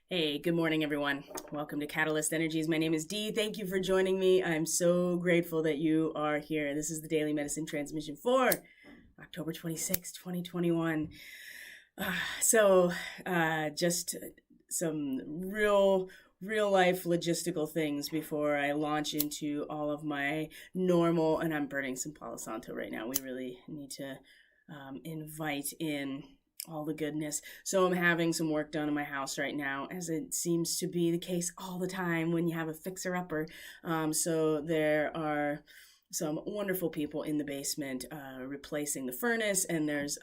Hey, good morning, everyone. Welcome to Catalyst Energies. My name is Dee. Thank you for joining me. I'm so grateful that you are here. This is the Daily Medicine Transmission for October 26, 2021. Just some real life logistical things before I launch into all of my normal, and I'm burning some Palo Santo right now. We really need to invite in all the goodness. So I'm having some work done in my house right now, as it seems to be the case all the time when you have a fixer-upper. So there are some wonderful people in the basement replacing the furnace, and there's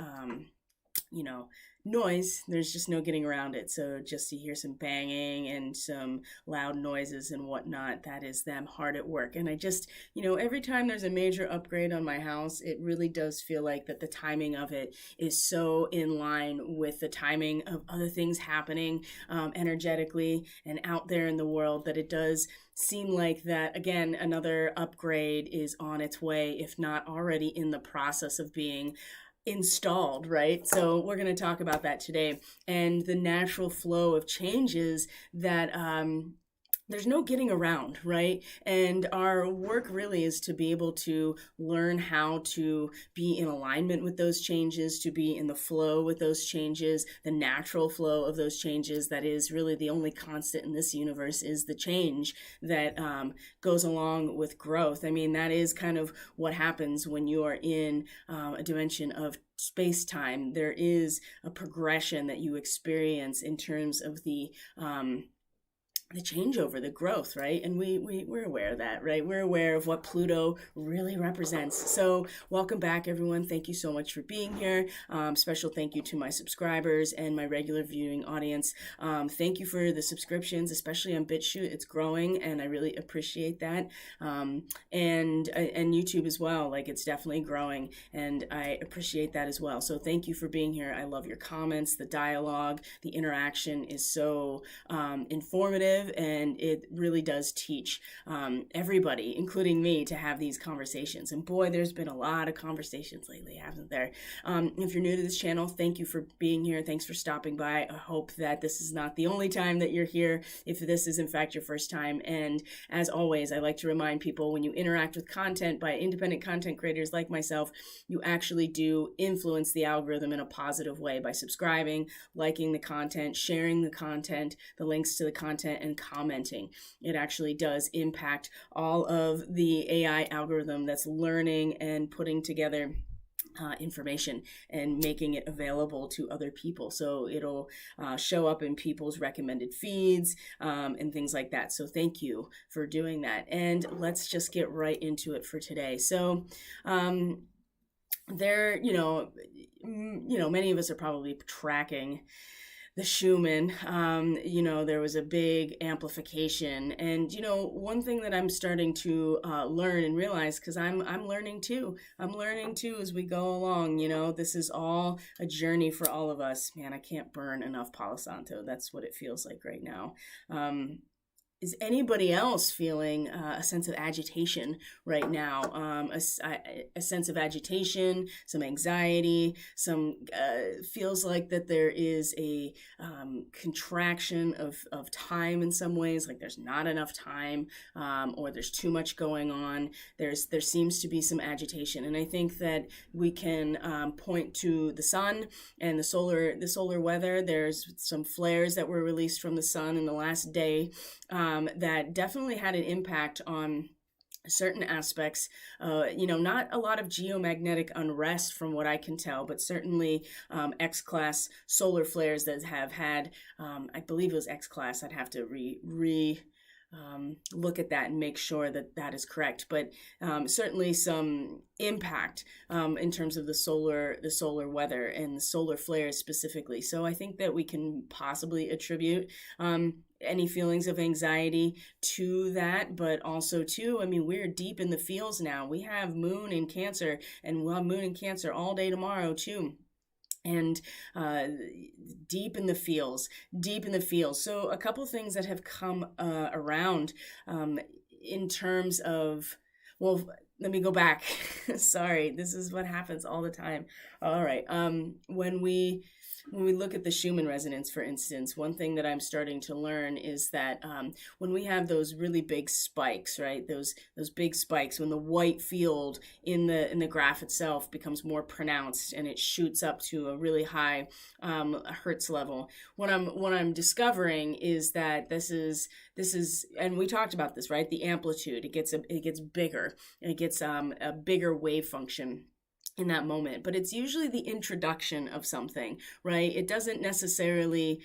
noise. There's just no getting around it. So just to hear some banging and some loud noises and whatnot, that is them hard at work. And I just, every time there's a major upgrade on my house, it really does feel like that the timing of it is so in line with the timing of other things happening energetically and out there in the world, that it does seem like that, again, another upgrade is on its way, if not already in the process of being installed, right? So we're going to talk about that today, and the natural flow of changes that there's no getting around, right? And our work really is to be able to learn how to be in alignment with those changes, to be in the flow with those changes, the natural flow of those changes. That is really the only constant in this universe, is the change that goes along with growth. I mean, that is kind of what happens when you are in a dimension of space-time. There is a progression that you experience in terms of the changeover, the growth, right? And we're aware of that, right? We're aware of what Pluto really represents. So welcome back, everyone. Thank you so much for being here. Special thank you to my subscribers and my regular viewing audience. Thank you for the subscriptions, especially on BitChute. It's growing, and I really appreciate that. And YouTube as well. Like, it's definitely growing, and I appreciate that as well. So thank you for being here. I love your comments, the dialogue, the interaction is so informative, and it really does teach everybody, including me, to have these conversations. And boy, there's been a lot of conversations lately, hasn't there? If you're new to this channel, thank you for being here. Thanks for stopping by. I hope that this is not the only time that you're here, if this is in fact your first time. And as always, I like to remind people, when you interact with content by independent content creators like myself, you actually do influence the algorithm in a positive way by subscribing, liking the content, sharing the content, the links to the content, and commenting. It actually does impact all of the AI algorithm that's learning and putting together information and making it available to other people. So it'll show up in people's recommended feeds and things like that. So thank you for doing that. And let's just get right into it for today. So many of us are probably tracking the Schumann. There was a big amplification. And, one thing that I'm starting to learn and realize, because I'm learning too. I'm learning too as we go along. This is all a journey for all of us. Man, I can't burn enough Palo Santo. That's what it feels like right now. Is anybody else feeling a sense of agitation right now? A sense of agitation, some anxiety, some feels like that there is a contraction of time in some ways, like there's not enough time, or there's too much going on. There seems to be some agitation, and I think that we can point to the sun and the solar weather. There's some flares that were released from the sun in the last day. That definitely had an impact on certain aspects, not a lot of geomagnetic unrest from what I can tell, but certainly X-class solar flares that have had, I believe it was X-class. I'd have to look at that and make sure that that is correct. But certainly some impact in terms of the solar weather and the solar flares specifically. So I think that we can possibly attribute any feelings of anxiety to that, but also too, we're deep in the fields now. We have Moon in Cancer, and we'll have Moon in Cancer all day tomorrow too. And deep in the fields. So a couple things that have come around in terms of, well, let me go back. Sorry, this is what happens all the time. All right. When we look at the Schumann resonance, for instance, one thing that I'm starting to learn is that when we have those really big spikes, right? Those big spikes, when the white field in the graph itself becomes more pronounced and it shoots up to a really high hertz level. What I'm discovering is that this is, and we talked about this, right? The amplitude, it gets bigger, and it gets a bigger wave function in that moment, but it's usually the introduction of something, right? It doesn't necessarily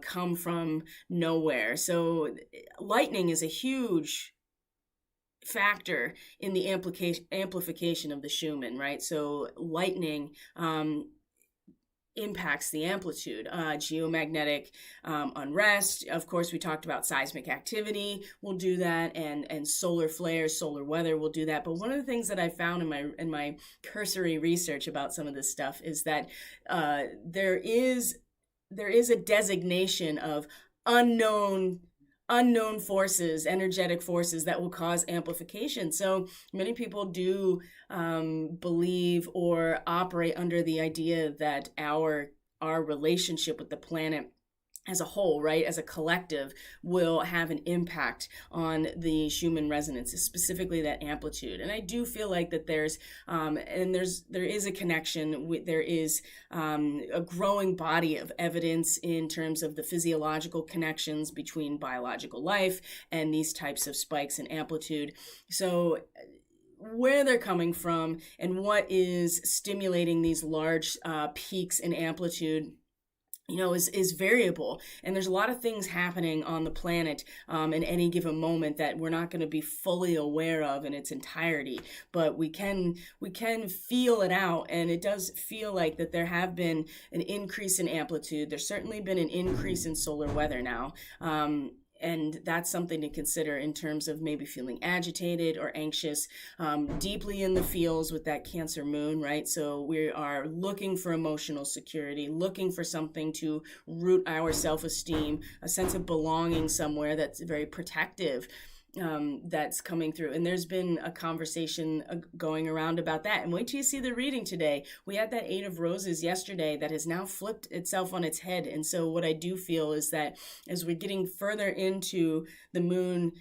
come from nowhere. So lightning is a huge factor in the amplification of the Schumann, right? So lightning impacts the amplitude. Geomagnetic unrest, of course, we talked about seismic activity will do that, and solar flares, solar weather will do that. But one of the things that I found in my cursory research about some of this stuff is that there is a designation of unknown forces, energetic forces that will cause amplification. So many people do believe or operate under the idea that our relationship with the planet as a whole, right, as a collective, will have an impact on the Schumann resonances, specifically that amplitude. And I do feel like that there is a connection. There is a growing body of evidence in terms of the physiological connections between biological life and these types of spikes in amplitude. So where they're coming from and what is stimulating these large peaks in amplitude, is variable. And there's a lot of things happening on the planet in any given moment that we're not going to be fully aware of in its entirety, but we can feel it out. And it does feel like that there have been an increase in amplitude. There's certainly been an increase in solar weather now. And that's something to consider in terms of maybe feeling agitated or anxious, deeply in the feels with that Cancer moon, right? So we are looking for emotional security, looking for something to root our self-esteem, a sense of belonging somewhere that's very protective. That's coming through. And there's been a conversation going around about that. And wait till you see the reading today. We had that 8 of Roses yesterday that has now flipped itself on its head. And so what I do feel is that as we're getting further into the moon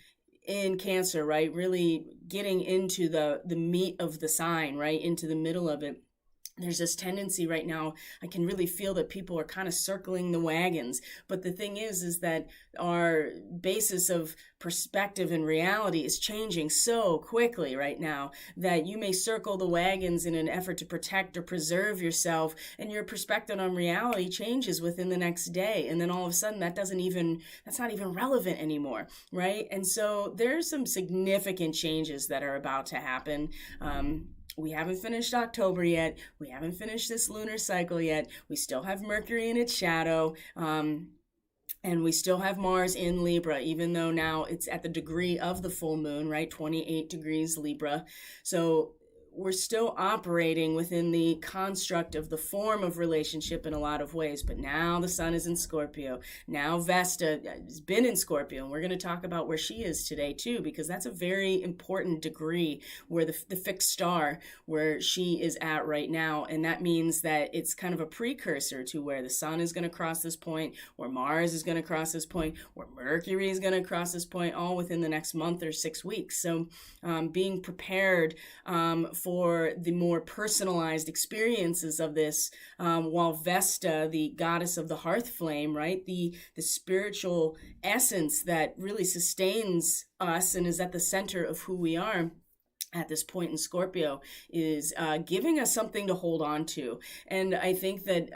in Cancer, right, really getting into the meat of the sign, right, into the middle of it, there's this tendency right now, I can really feel that people are kind of circling the wagons. But the thing is that our basis of perspective and reality is changing so quickly right now that you may circle the wagons in an effort to protect or preserve yourself, and your perspective on reality changes within the next day. And then all of a sudden that's not even relevant anymore, right? And so there's some significant changes that are about to happen. We haven't finished October yet. We haven't finished this lunar cycle yet. We still have Mercury in its shadow. And we still have Mars in Libra, even though now it's at the degree of the full moon, right? 28 degrees Libra. So we're still operating within the construct of the form of relationship in a lot of ways. But now the sun is in Scorpio. Now Vesta has been in Scorpio. And we're going to talk about where she is today too, because that's a very important degree where the fixed star where she is at right now. And that means that it's kind of a precursor to where the sun is going to cross this point, where Mars is going to cross this point, where Mercury is going to cross this point, all within the next month or 6 weeks. So being prepared for the more personalized experiences of this, while Vesta, the goddess of the hearth flame, right, the spiritual essence that really sustains us and is at the center of who we are at this point in Scorpio, is giving us something to hold on to. And I think that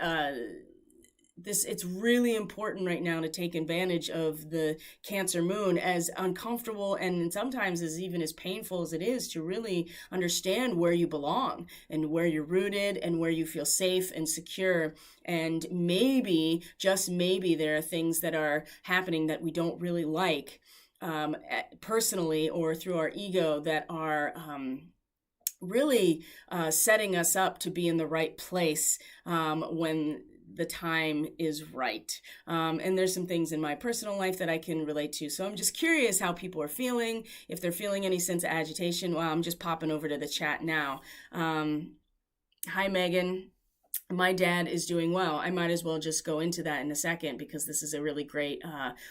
it's really important right now to take advantage of the Cancer moon, as uncomfortable and sometimes as painful as it is, to really understand where you belong and where you're rooted and where you feel safe and secure. And maybe, just maybe, there are things that are happening that we don't really like personally or through our ego that are really setting us up to be in the right place when the time is right. And there's some things in my personal life that I can relate to. So I'm just curious how people are feeling, if they're feeling any sense of agitation. Well, I'm just popping over to the chat now. Hi, Megan. My dad is doing well. I might as well just go into that in a second because this is a really great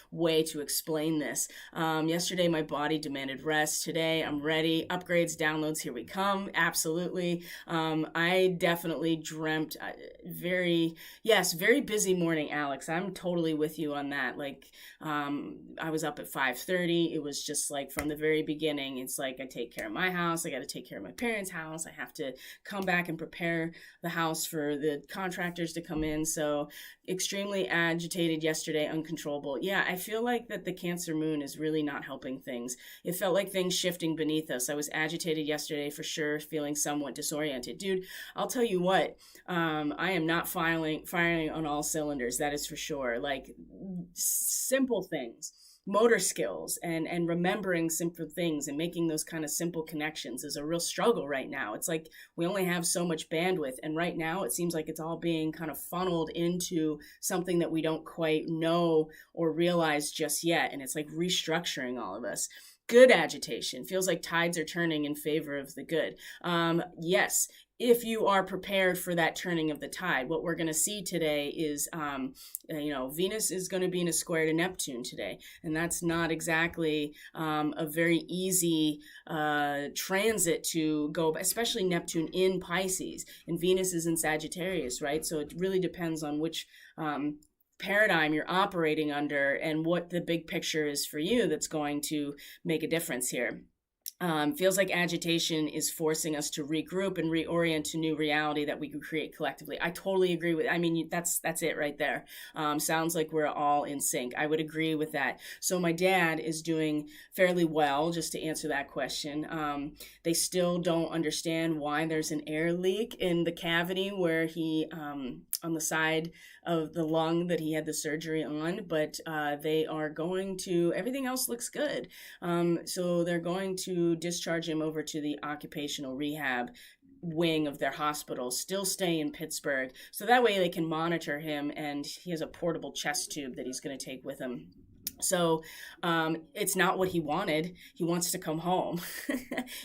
way to explain this. Yesterday, my body demanded rest. Today, I'm ready. Upgrades, downloads, here we come. Absolutely. I definitely dreamt very busy morning, Alex. I'm totally with you on that. Like, I was up at 5:30. It was just like from the very beginning, it's like I take care of my house. I got to take care of my parents' house. I have to come back and prepare the house for the contractors to come in. So extremely agitated yesterday, uncontrollable. Yeah, I feel like that the Cancer moon is really not helping things. It felt like things shifting beneath us. I was agitated yesterday for sure, feeling somewhat disoriented. Dude, I'll tell you what, I am not firing on all cylinders. That is for sure. Like simple things, motor skills and remembering simple things and making those kind of simple connections is a real struggle right now. It's like we only have so much bandwidth, and right now it seems like it's all being kind of funneled into something that we don't quite know or realize just yet, and it's like restructuring all of us. Good agitation. Feels like tides are turning in favor of the good. Yes, if you are prepared for that turning of the tide. What we're going to see today is, Venus is going to be in a square to Neptune today. And that's not exactly a very easy transit to go, especially Neptune in Pisces. And Venus is in Sagittarius, right? So it really depends on which paradigm you're operating under and what the big picture is for you that's going to make a difference here. Feels like agitation is forcing us to regroup and reorient to new reality that we can create collectively. I totally agree with, I mean, that's it right there. Sounds like we're all in sync. I would agree with that. So my dad is doing fairly well, just to answer that question. They still don't understand why there's an air leak in the cavity where he, on the side of the lung that he had the surgery on, but they are going to, everything else looks good. So they're going to discharge him over to the occupational rehab wing of their hospital, still stay in Pittsburgh. So that way they can monitor him, and he has a portable chest tube that he's going to take with him. So it's not what he wanted. He wants to come home.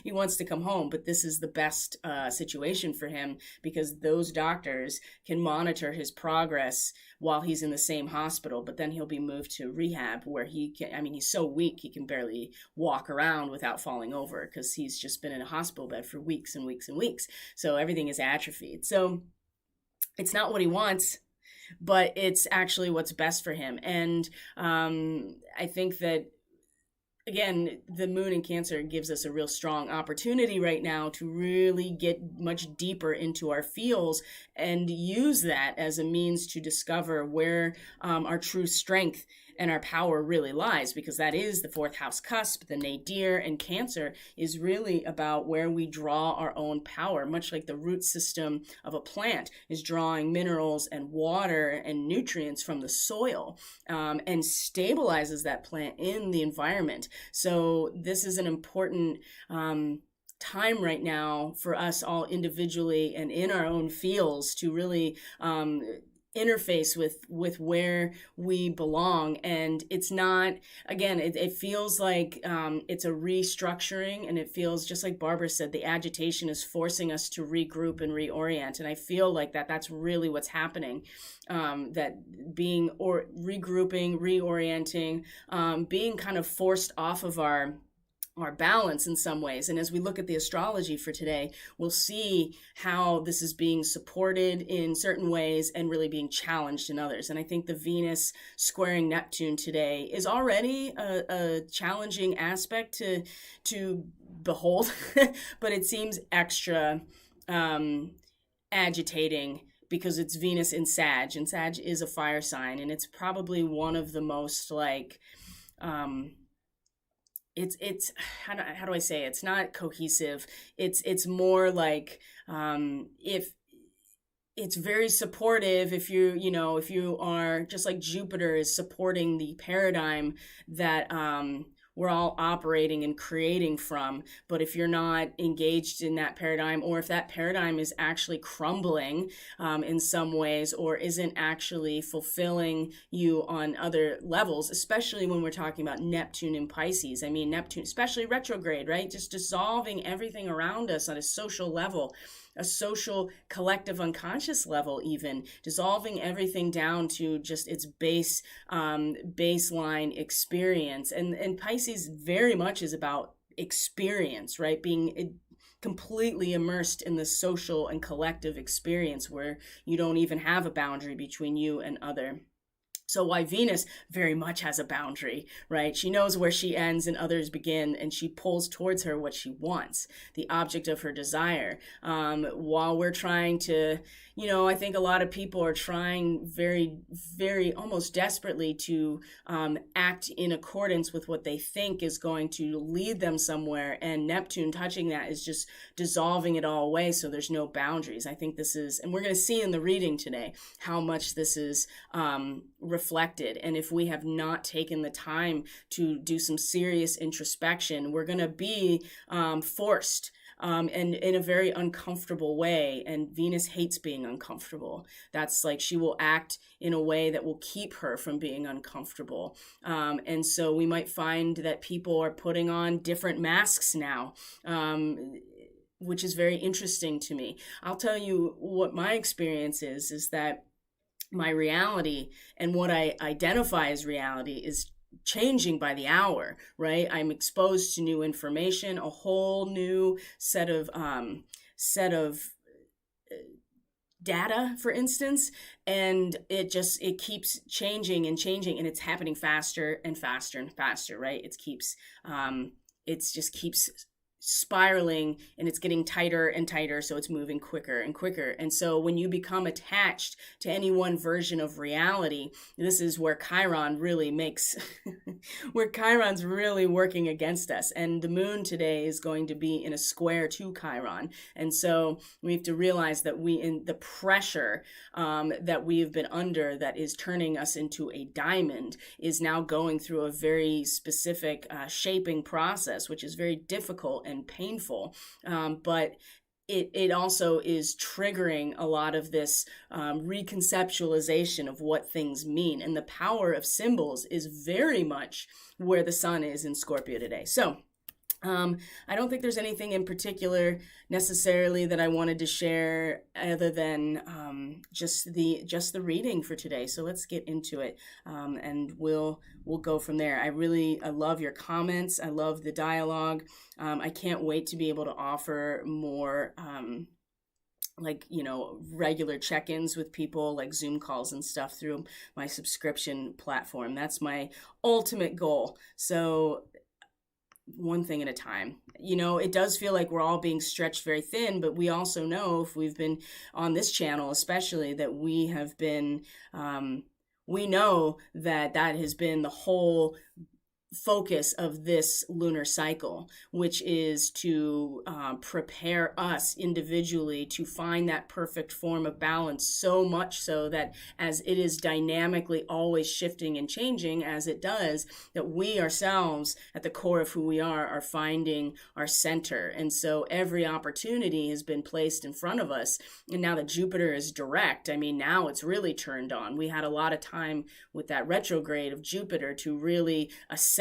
He wants to come home, but this is the best situation for him because those doctors can monitor his progress while he's in the same hospital, but then he'll be moved to rehab where he can, I mean, he's so weak, he can barely walk around without falling over because he's just been in a hospital bed for weeks and weeks and weeks. So everything is atrophied. So it's not what he wants, but it's actually what's best for him. And I think that, again, the moon in Cancer gives us a real strong opportunity right now to really get much deeper into our feels and use that as a means to discover where our true strength and our power really lies, because that is the fourth house cusp, the nadir, and Cancer is really about where we draw our own power, much like the root system of a plant is drawing minerals and water and nutrients from the soil and stabilizes that plant in the environment. So this is an important time right now for us all individually and in our own fields to really interface with where we belong. And it's not, again, it feels like it's a restructuring, and it feels just like Barbara said, the agitation is forcing us to regroup and reorient. And I feel like that's really what's happening, that being or regrouping, reorienting, being kind of forced off of our balance in some ways. And as we look at the astrology for today, we'll see how this is being supported in certain ways and really being challenged in others. And I think the Venus squaring Neptune today is already a challenging aspect to behold, but it seems extra agitating because it's Venus in Sag, and Sag is a fire sign, and it's probably one of the most like it's how do I say it? It's not cohesive. It's more like if it's very supportive if you are just like Jupiter is supporting the paradigm that we're all operating and creating from. But if you're not engaged in that paradigm, or if that paradigm is actually crumbling in some ways, or isn't actually fulfilling you on other levels, especially when we're talking about Neptune and Pisces. I mean, Neptune, especially retrograde, right? Just dissolving everything around us on a social level, a social collective unconscious level, even dissolving everything down to just its baseline experience. And Pisces very much is about experience, right? Being completely immersed in the social and collective experience where you don't even have a boundary between you and other. So why Venus very much has a boundary, right? She knows where she ends and others begin, and she pulls towards her what she wants, the object of her desire. While we're trying to, I think a lot of people are trying very, very almost desperately to act in accordance with what they think is going to lead them somewhere. And Neptune touching that is just dissolving it all away. So there's no boundaries. I think this is, and we're going to see in the reading today how much this is reflected. And if we have not taken the time to do some serious introspection, we're going to be forced and in a very uncomfortable way. And Venus hates being uncomfortable. That's like she will act in a way that will keep her from being uncomfortable. And so we might find that people are putting on different masks now, which is very interesting to me. I'll tell you what my experience is that my reality and what I identify as reality is changing by the hour, right? I'm exposed to new information, a whole new set of data, for instance, and it keeps changing and changing, and it's happening faster and faster and faster, right? It just keeps spiraling, and it's getting tighter and tighter, so it's moving quicker and quicker. And so when you become attached to any one version of reality, this is where Chiron really makes where Chiron's really working against us. And the moon today is going to be in a square to Chiron, and so we have to realize that in the pressure that we have been under, that is turning us into a diamond, is now going through a very specific shaping process, which is very difficult and painful, but it also is triggering a lot of this reconceptualization of what things mean. And the power of symbols is very much where the sun is in Scorpio today. So I don't think there's anything in particular necessarily that I wanted to share other than just the reading for today. So let's get into it, and we'll go from there. I love your comments. I love the dialogue. I can't wait to be able to offer more regular check-ins with people, like Zoom calls and stuff through my subscription platform. That's my ultimate goal. So one thing at a time. It does feel like we're all being stretched very thin, but we also know, if we've been on this channel especially, that we have been, we know that has been the whole focus of this lunar cycle, which is to prepare us individually to find that perfect form of balance, so much so that as it is dynamically always shifting and changing as it does, that we ourselves at the core of who we are finding our center. And so every opportunity has been placed in front of us. And now that Jupiter is direct, now it's really turned on. We had a lot of time with that retrograde of Jupiter to really assess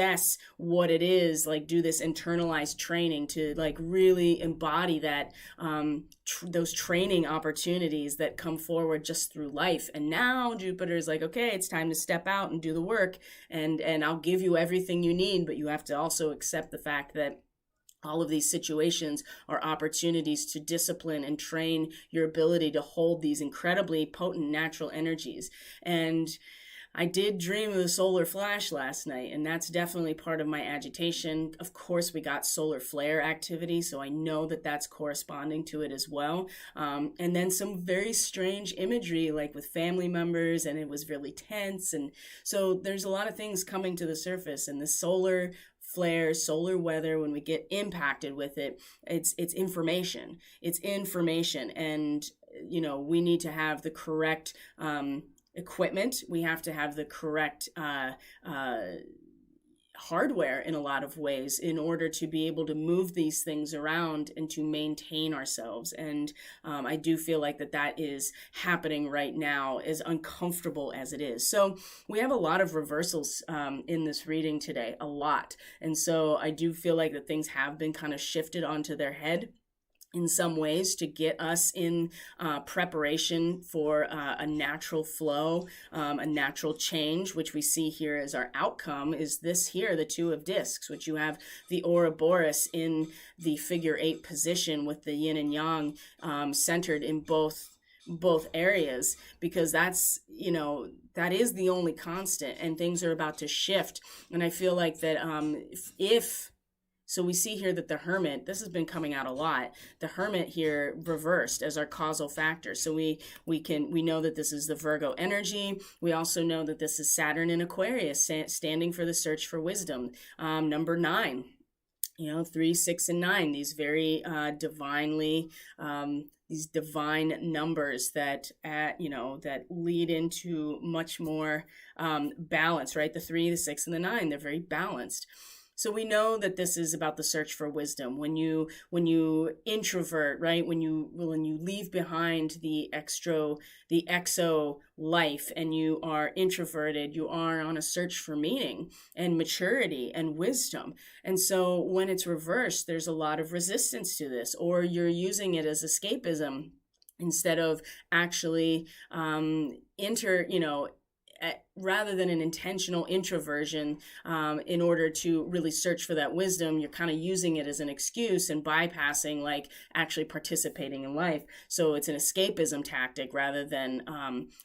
what it is, like do this internalized training to like really embody that those training opportunities that come forward just through life. And now Jupiter is like, okay, it's time to step out and do the work, and I'll give you everything you need, but you have to also accept the fact that all of these situations are opportunities to discipline and train your ability to hold these incredibly potent natural energies. And I did dream of the solar flash last night, and that's definitely part of my agitation. Of course, we got solar flare activity, so I know that that's corresponding to it as well. And then some very strange imagery, like with family members, and it was really tense. And so there's a lot of things coming to the surface, and the solar flares, solar weather, when we get impacted with it, it's information. It's information, and we need to have the correct equipment. We have to have the correct hardware in a lot of ways in order to be able to move these things around and to maintain ourselves. And I do feel like that is happening right now, as uncomfortable as it is. So we have a lot of reversals in this reading today, a lot. And so I do feel like that things have been kind of shifted onto their head in some ways to get us in preparation for a natural flow, a natural change, which we see here as our outcome is this here, the Two of Discs, which you have the Ouroboros in the figure 8 position with the yin and yang centered in both areas, because that's, that is the only constant, and things are about to shift. And I feel like that so we see here that the Hermit, this has been coming out a lot, the Hermit here reversed as our causal factor. So we know that this is the Virgo energy. We also know that this is Saturn in Aquarius, standing for the search for wisdom. Number 9, 3, 6, and 9, these very divinely, these divine numbers that that lead into much more balance, right? The 3, the 6, and the 9, they're very balanced. So we know that this is about the search for wisdom. When you introvert, right? When you leave behind the exo life and you are introverted, you are on a search for meaning and maturity and wisdom. And so when it's reversed, there's a lot of resistance to this, or you're using it as escapism instead of actually rather than an intentional introversion in order to really search for that wisdom, you're kind of using it as an excuse and bypassing actually participating in life. So it's an escapism tactic rather than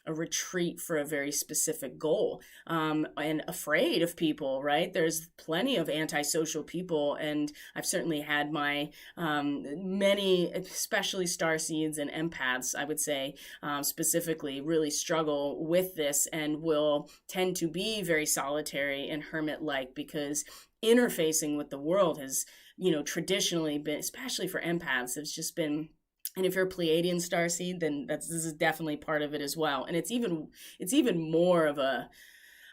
a retreat for a very specific goal, and afraid of people, right? There's plenty of antisocial people, and I've certainly had my many, especially starseeds and empaths, I would say specifically, really struggle with this and will tend to be very solitary and hermit-like, because interfacing with the world has, traditionally been, especially for empaths, it's just been, and if you're a Pleiadian starseed, then this is definitely part of it as well. And it's even more of a,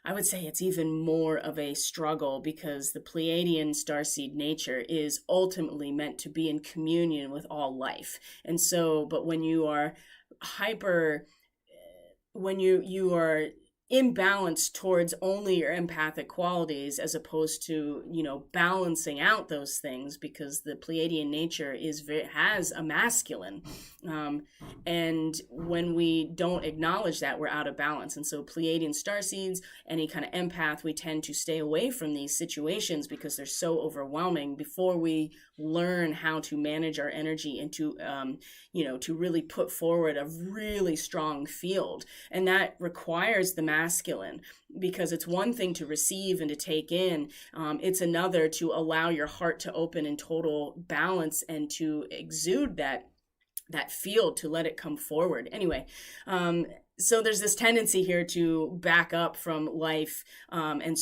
I would say it's even more of a struggle, because the Pleiadian starseed nature is ultimately meant to be in communion with all life. And so, but when you are when you are imbalanced towards only your empathic qualities, as opposed to balancing out those things, because the Pleiadian nature has a masculine, and when we don't acknowledge that, we're out of balance. And so Pleiadian starseeds, any kind of empath, we tend to stay away from these situations because they're so overwhelming before we learn how to manage our energy and to to really put forward a really strong field. And that requires the masculine, because it's one thing to receive and to take in, it's another to allow your heart to open in total balance and to exude that field, to let it come forward. Anyway, so there's this tendency here to back up from life and a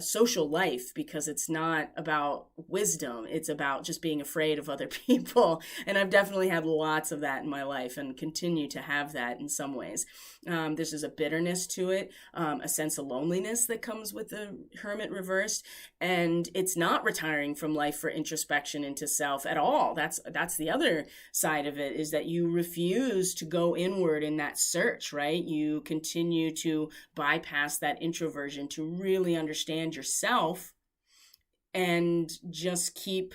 social life, because it's not about wisdom. It's about just being afraid of other people. And I've definitely had lots of that in my life and continue to have that in some ways. There's a bitterness to it, a sense of loneliness that comes with the Hermit reversed. And it's not retiring from life for introspection into self at all. That's the other side of it, is that you refuse to go inward in that search, right? You continue to bypass that introversion to really understand yourself and just keep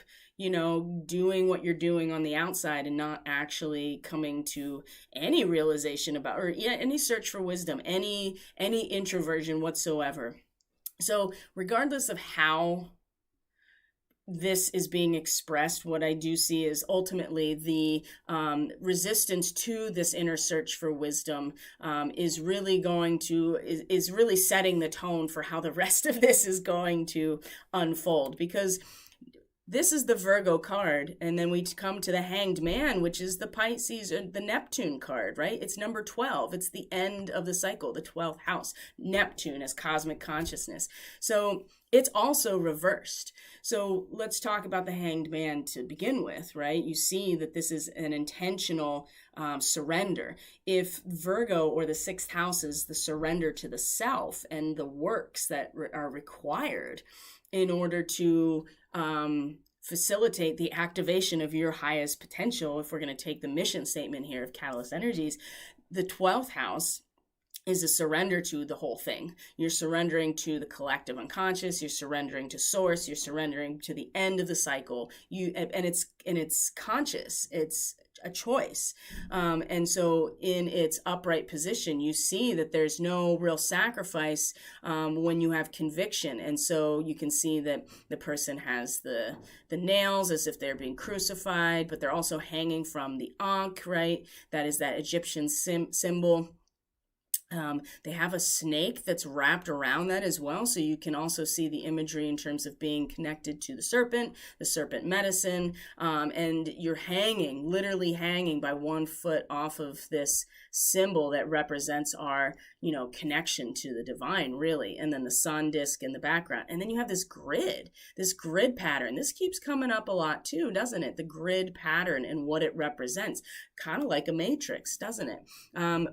doing what you're doing on the outside, and not actually coming to any realization about, or any search for wisdom, any introversion whatsoever. So regardless of how this is being expressed, what I do see is ultimately the resistance to this inner search for wisdom is really setting the tone for how the rest of this is going to unfold. Because this is the Virgo card. And then we come to the Hanged Man, which is the Pisces or the Neptune card, right? It's number 12. It's the end of the cycle, the 12th house. Neptune as cosmic consciousness. So it's also reversed. So let's talk about the Hanged Man to begin with, right? You see that this is an intentional surrender. If Virgo or the 6th house is the surrender to the self and the works that are required in order to facilitate the activation of your highest potential, if we're going to take the mission statement here of Catalyst Energies, the 12th house is a surrender to the whole thing. You're surrendering to the collective unconscious, you're surrendering to source, you're surrendering to the end of the cycle. And it's conscious, it's a choice. And so in its upright position, you see that there's no real sacrifice when you have conviction. And so you can see that the person has the nails as if they're being crucified, but they're also hanging from the Ankh, right? That is that Egyptian symbol. They have a snake that's wrapped around that as well. So you can also see the imagery in terms of being connected to the serpent medicine. And you're hanging, literally hanging by 1 foot off of this symbol that represents our, connection to the divine, really. And then the sun disk in the background. And then you have this grid pattern. This keeps coming up a lot too, doesn't it? The grid pattern and what it represents, kind of like a matrix, doesn't it?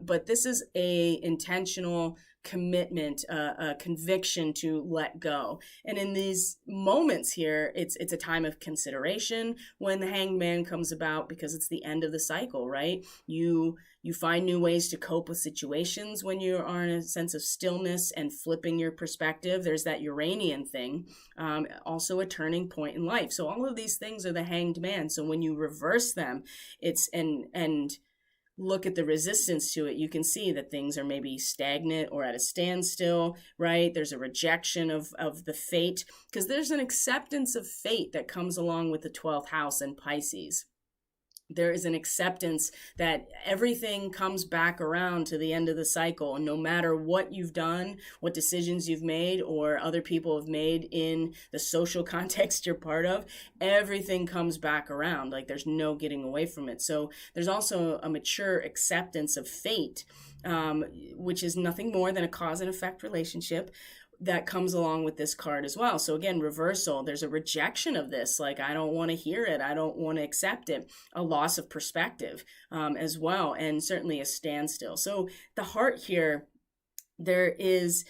But this is a intentional commitment, a conviction to let go. And in these moments here, it's a time of consideration when the Hanged Man comes about, because it's the end of the cycle, right? You find new ways to cope with situations when you are in a sense of stillness and flipping your perspective. There's that Uranian thing, also a turning point in life. So all of these things are the Hanged Man. So when you reverse them, it's and look at the resistance to it, you can see that things are maybe stagnant or at a standstill, right? There's a rejection of the fate, because there's an acceptance of fate that comes along with the 12th house and Pisces. There is an acceptance that everything comes back around to the end of the cycle. And no matter what you've done, what decisions you've made or other people have made in the social context you're part of, everything comes back around. Like there's no getting away from it. So there's also a mature acceptance of fate, which is nothing more than a cause and effect relationship that comes along with this card as well. So again, reversal, there's a rejection of this. Like, I don't want to hear it. I don't want to accept it. A loss of perspective as well. And certainly a standstill. So the heart here, there is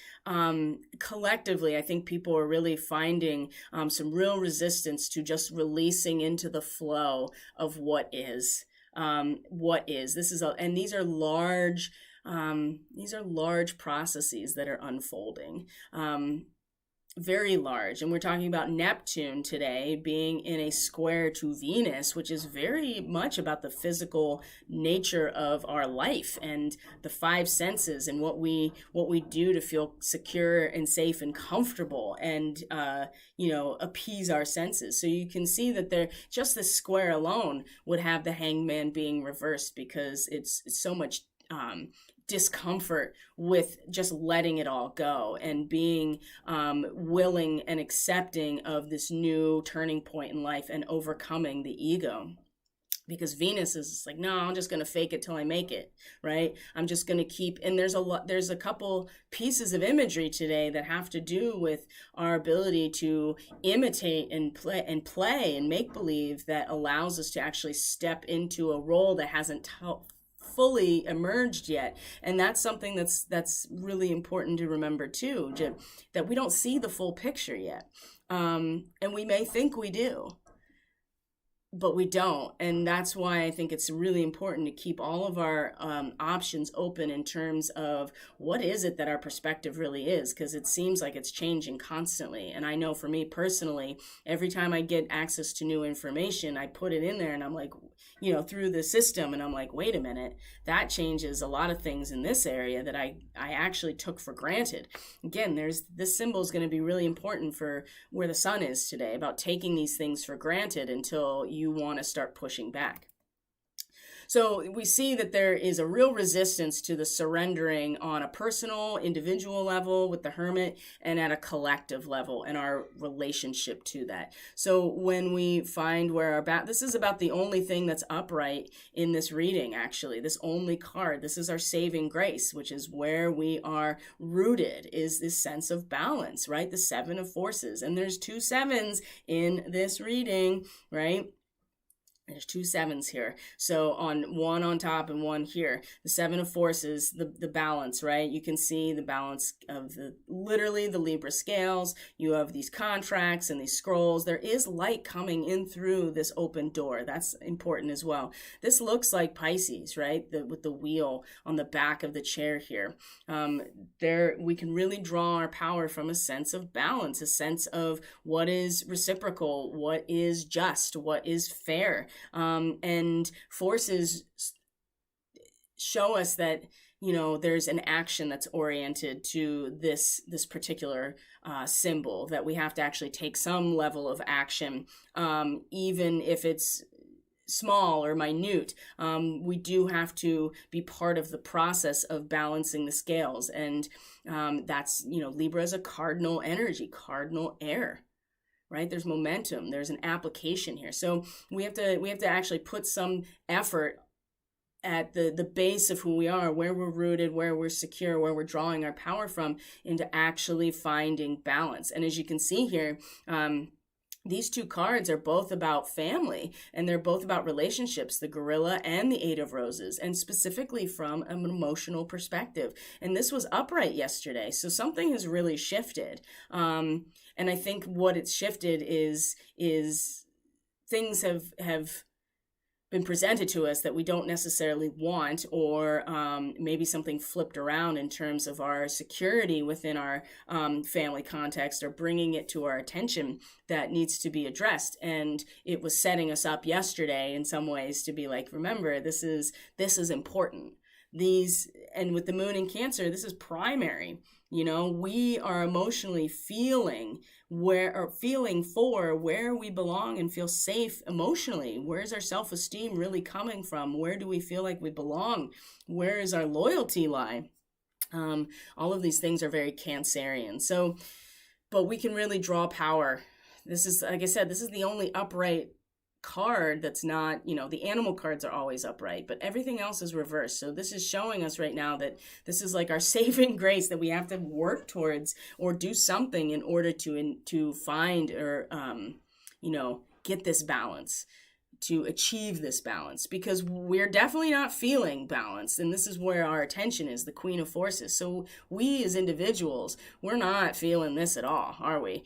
collectively, I think people are really finding some real resistance to just releasing into the flow of what is. This is, and these are large processes that are unfolding, very large. And we're talking about Neptune today being in a square to Venus, which is very much about the physical nature of our life and the 5 senses and what we do to feel secure and safe and comfortable and, appease our senses. So you can see that just this square alone would have the Hanged Man being reversed, because it's so much discomfort with just letting it all go and being willing and accepting of this new turning point in life and overcoming the ego. Because Venus is like, no, I'm just going to fake it till I make it, right? I'm just going to keep, and there's a couple pieces of imagery today that have to do with our ability to imitate and play and make believe that allows us to actually step into a role that hasn't fully emerged yet. And that's something that's really important to remember too, that we don't see the full picture yet. And we may think we do, but we don't. And that's why I think it's really important to keep all of our options open in terms of what is it that our perspective really is, because it seems like it's changing constantly. And I know for me personally, every time I get access to new information, I put it in there and I'm like, through the system, and I'm like, wait a minute, that changes a lot of things in this area that I actually took for granted. Again, this symbol is going to be really important for where the sun is today, about taking these things for granted until you want to start pushing back. So we see that there is a real resistance to the surrendering on a personal, individual level with the Hermit, and at a collective level in our relationship to that. So when we find where our this is about the only thing that's upright in this reading, actually, this only card. This is our saving grace, which is where we are rooted, is this sense of balance, right? The Seven of Forces. And there's 2 sevens in this reading, right? There's 2 sevens here. So one on top and one here. The Seven of Forces, the balance, right? You can see the balance of literally the Libra scales. You have these contracts and these scrolls. There is light coming in through this open door. That's important as well. This looks like Pisces, right? With the wheel on the back of the chair here. There we can really draw our power from a sense of balance, a sense of what is reciprocal, what is just, what is fair. And forces show us that, there's an action that's oriented to this particular symbol, that we have to actually take some level of action, even if it's small or minute. We do have to be part of the process of balancing the scales. And that's, Libra is a cardinal energy, cardinal air. Right? There's momentum. There's an application here. So we have to actually put some effort at the base of who we are, where we're rooted, where we're secure, where we're drawing our power from, into actually finding balance. And as you can see here, these 2 cards are both about family, and they're both about relationships, the Gorilla and the Eight of Roses, and specifically from an emotional perspective. And this was upright yesterday, so something has really shifted. And I think what it's shifted is things have been presented to us that we don't necessarily want, or maybe something flipped around in terms of our security within our family context, or bringing it to our attention that needs to be addressed. And it was setting us up yesterday in some ways to be like, remember, this is important. And with the moon in Cancer, this is primary. We are emotionally feeling where we belong and feel safe emotionally. Where's our self-esteem really coming from? Where do we feel like we belong? Where is our loyalty lie? All of these things are very Cancerian. So, but we can really draw power. This is, like I said, this is the only upright card that's not, the animal cards are always upright, but everything else is reversed. So this is showing us right now that this is like our saving grace, that we have to work towards or do something in order to find or get this balance, to achieve this balance, because we're definitely not feeling balanced. And this is where our attention is, the Queen of Forces. So we as individuals, we're not feeling this at all, are we?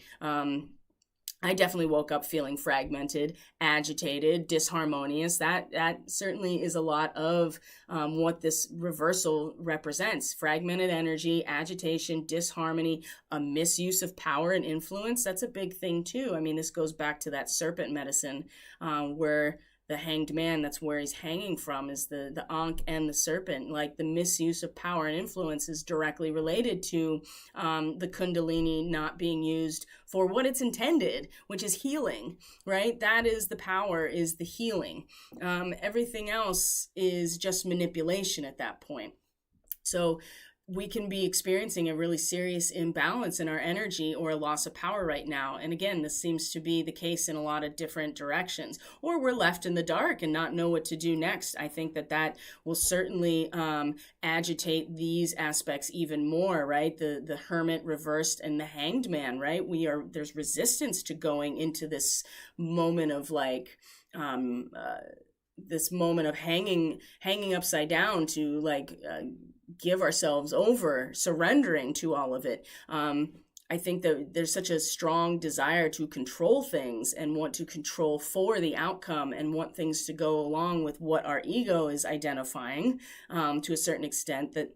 I definitely woke up feeling fragmented, agitated, disharmonious. That certainly is a lot of what this reversal represents. Fragmented energy, agitation, disharmony, a misuse of power and influence. That's a big thing too. I mean, this goes back to that serpent medicine where the hanged man, that's where he's hanging from, is the Ankh and the serpent. Like, the misuse of power and influence is directly related to the Kundalini not being used for what it's intended, which is healing, right? That is the power, is the healing. Everything else is just manipulation at that point. So we can be experiencing a really serious imbalance in our energy or a loss of power right now. And again, this seems to be the case in a lot of different directions. Or we're left in the dark and not know what to do next. I think that will certainly agitate these aspects even more, right? The Hermit reversed and the Hanged Man, right? There's resistance to going into this moment of like, this moment of hanging upside down to give ourselves over, surrendering to all of it. I think that there's such a strong desire to control things and want to control for the outcome and want things to go along with what our ego is identifying to a certain extent, that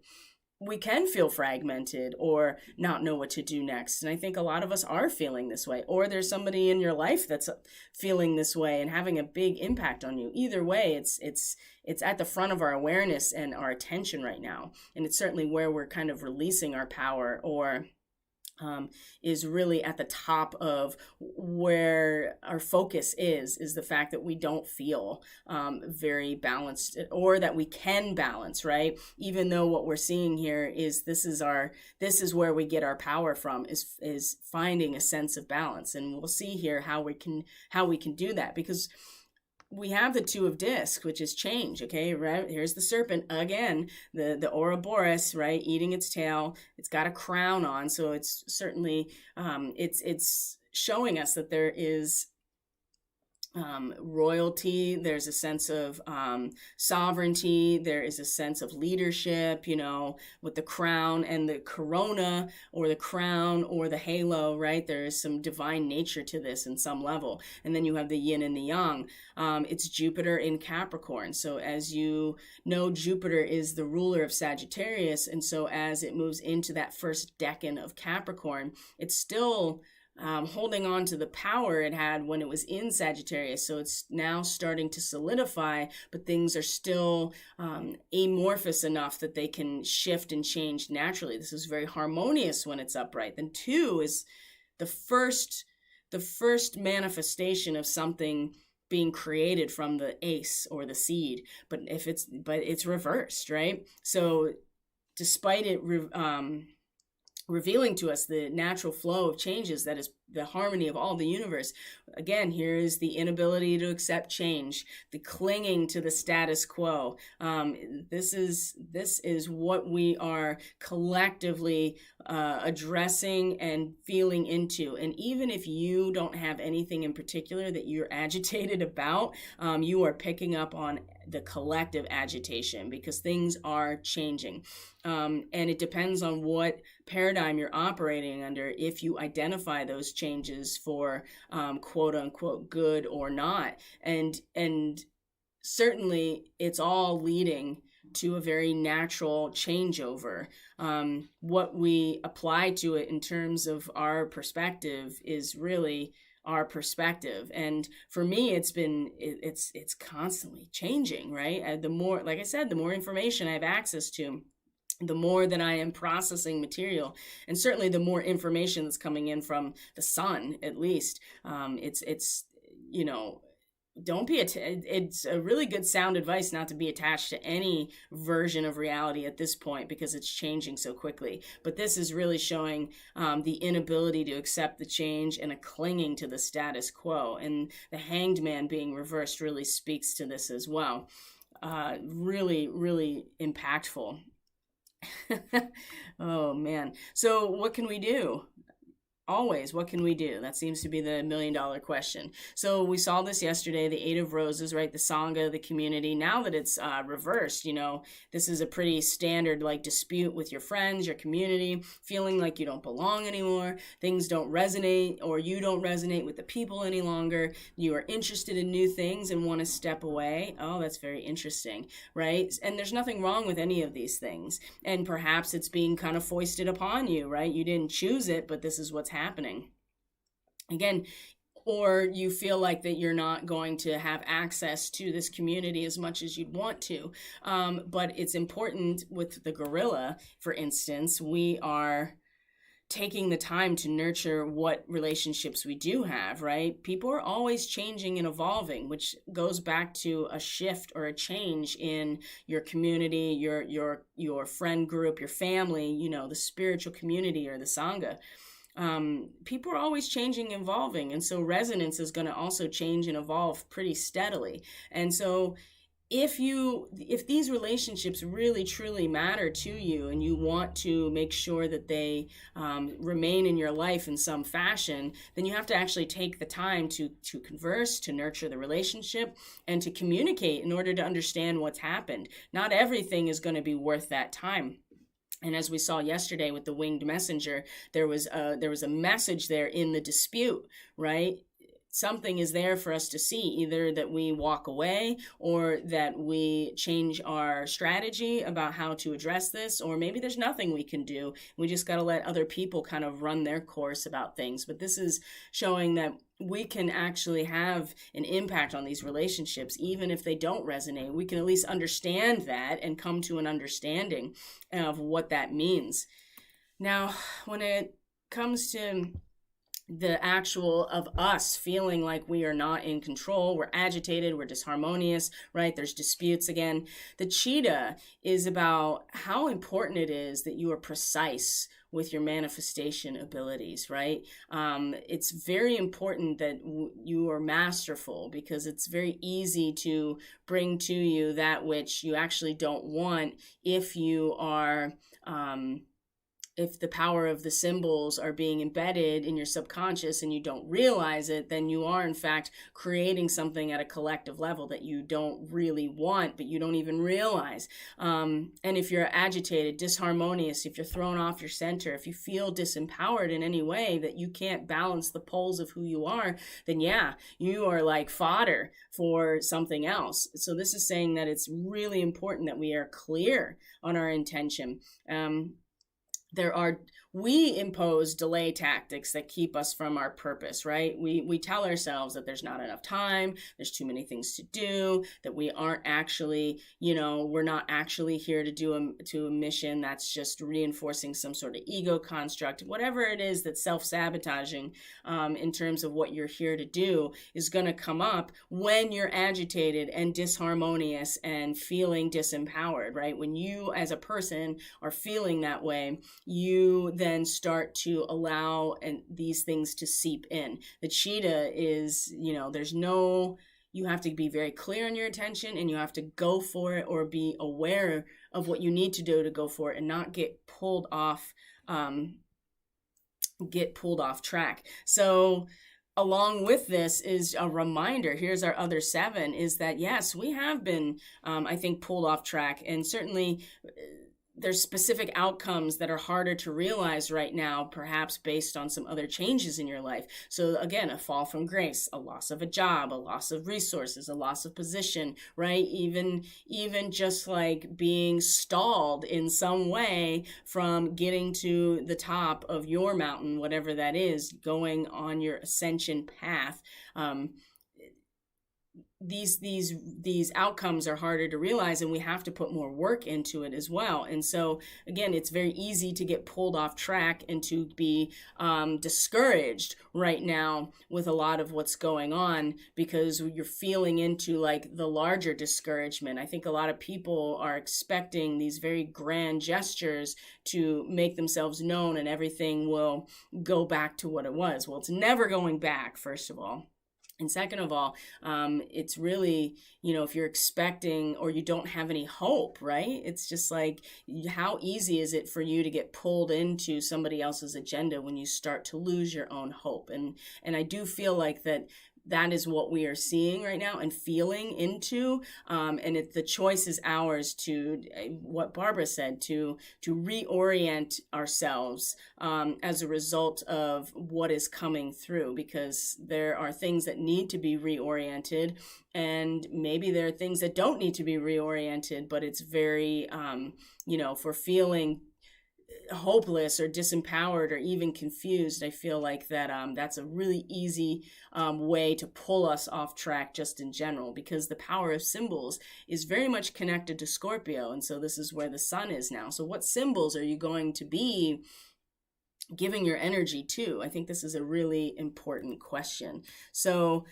we can feel fragmented or not know what to do next. And I think a lot of us are feeling this way, or there's somebody in your life that's feeling this way and having a big impact on you. Either way, it's at the front of our awareness and our attention right now. And it's certainly where we're kind of releasing our power or is really at the top of where our focus is the fact that we don't feel very balanced, or that we can balance, right? Even though what we're seeing here is this is where we get our power from, is finding a sense of balance. And we'll see here how we can do that, because we have the Two of Discs, which is change. Okay, right? Here's the serpent again, the Ouroboros, right? Eating its tail. It's got a crown on, so it's certainly it's showing us that there is royalty. There's a sense of sovereignty. There is a sense of leadership, with the crown and the corona, or the crown or the halo, right? There is some divine nature to this in some level. And then you have the yin and the yang. It's Jupiter in Capricorn. So as you know, Jupiter is the ruler of Sagittarius. And so as it moves into that first decan of Capricorn, it's still holding on to the power it had when it was in Sagittarius. So it's now starting to solidify, but things are still amorphous enough that they can shift and change naturally. This is very harmonious when it's upright. Then 2 is the first manifestation of something being created from the ace or the seed, but it's reversed, right? So despite it revealing to us the natural flow of changes, that is the harmony of all the universe. Again, here is the inability to accept change, the clinging to the status quo. This is what we are collectively addressing and feeling into. And even if you don't have anything in particular that you're agitated about, you are picking up on the collective agitation, because things are changing. And it depends on what paradigm you're operating under if you identify those changes for quote unquote good or not. And certainly it's all leading to a very natural changeover. What we apply to it in terms of our perspective is really our perspective. And for me, it's constantly changing, right? The more, like I said, the more information I have access to, the more that I am processing material, and certainly the more information that's coming in from the sun, at least. It's it's a really good sound advice not to be attached to any version of reality at this point, because it's changing so quickly. But this is really showing the inability to accept the change and a clinging to the status quo. And the Hanged Man being reversed really speaks to this as well. Really, really impactful. Oh man. So what can we do? Always, what can we do? That seems to be the $1 million question. So we saw this yesterday, the Eight of Roses, right? The Sangha, the community. Now that it's reversed, this is a pretty standard dispute with your friends, your community, feeling like you don't belong anymore. Things don't resonate, or you don't resonate with the people any longer. You are interested in new things and want to step away. Oh, that's very interesting, right? And there's nothing wrong with any of these things. And perhaps it's being kind of foisted upon you, right? You didn't choose it, but this is what's happening. Again, or you feel like that you're not going to have access to this community as much as you'd want to. But it's important with the gorilla, for instance, we are taking the time to nurture what relationships we do have, right? People are always changing and evolving, which goes back to a shift or a change in your community, your friend group, your family, the spiritual community or the Sangha. People are always changing and evolving. And so resonance is going to also change and evolve pretty steadily. And so if these relationships really truly matter to you, and you want to make sure that they remain in your life in some fashion, then you have to actually take the time to converse, to nurture the relationship, and to communicate in order to understand what's happened. Not everything is going to be worth that time. And as we saw yesterday with the winged messenger, there was a message there in the dispute, right? Something is there for us to see, either that we walk away, or that we change our strategy about how to address this, or maybe there's nothing we can do. We just got to let other people kind of run their course about things. But this is showing that we can actually have an impact on these relationships, even if they don't resonate. We can at least understand that and come to an understanding of what that means. Now, when it comes to the actual of us feeling like we are not in control, we're agitated, we're disharmonious, right? There's disputes again. The cheetah is about how important it is that you are precise with your manifestation abilities, right? It's very important that you are masterful, because it's very easy to bring to you that which you actually don't want if you are if the power of the symbols are being embedded in your subconscious and you don't realize it, then you are in fact creating something at a collective level that you don't really want, but you don't even realize. And if you're agitated, disharmonious, if you're thrown off your center, if you feel disempowered in any way, that you can't balance the poles of who you are, then yeah, you are like fodder for something else. So this is saying that it's really important that we are clear on our intention. We impose delay tactics that keep us from our purpose, right? We tell ourselves that there's not enough time, there's too many things to do, that we aren't actually, we're not actually here to do a mission. That's just reinforcing some sort of ego construct. Whatever it is that's self-sabotaging in terms of what you're here to do is going to come up when you're agitated and disharmonious and feeling disempowered, right? When you as a person are feeling that way, you then start to allow these things to seep in. The cheetah is, you have to be very clear on your attention, and you have to go for it, or be aware of what you need to do to go for it, and not get pulled off track. So along with this is a reminder, here's our other 7, is that yes, we have been, I think, pulled off track, and certainly there's specific outcomes that are harder to realize right now, perhaps based on some other changes in your life. So again, a fall from grace, a loss of a job, a loss of resources, a loss of position, right? Even just like being stalled in some way from getting to the top of your mountain, whatever that is, going on your ascension path. These outcomes are harder to realize, and we have to put more work into it as well. And so again, it's very easy to get pulled off track and to be discouraged right now with a lot of what's going on, because you're feeling into like the larger discouragement. I think a lot of people are expecting these very grand gestures to make themselves known, and everything will go back to what it was. Well, it's never going back, first of all. And second of all, it's really, if you're expecting or you don't have any hope, right? It's just like, how easy is it for you to get pulled into somebody else's agenda when you start to lose your own hope? And I do feel like that is what we are seeing right now and feeling into. And the choice is ours to, what Barbara said, to reorient ourselves as a result of what is coming through, because there are things that need to be reoriented, and maybe there are things that don't need to be reoriented, but it's very, for feeling hopeless or disempowered or even confused, I feel like that's a really easy way to pull us off track just in general, because the power of symbols is very much connected to Scorpio. And so this is where the sun is now. So what symbols are you going to be giving your energy to? I think this is a really important question. So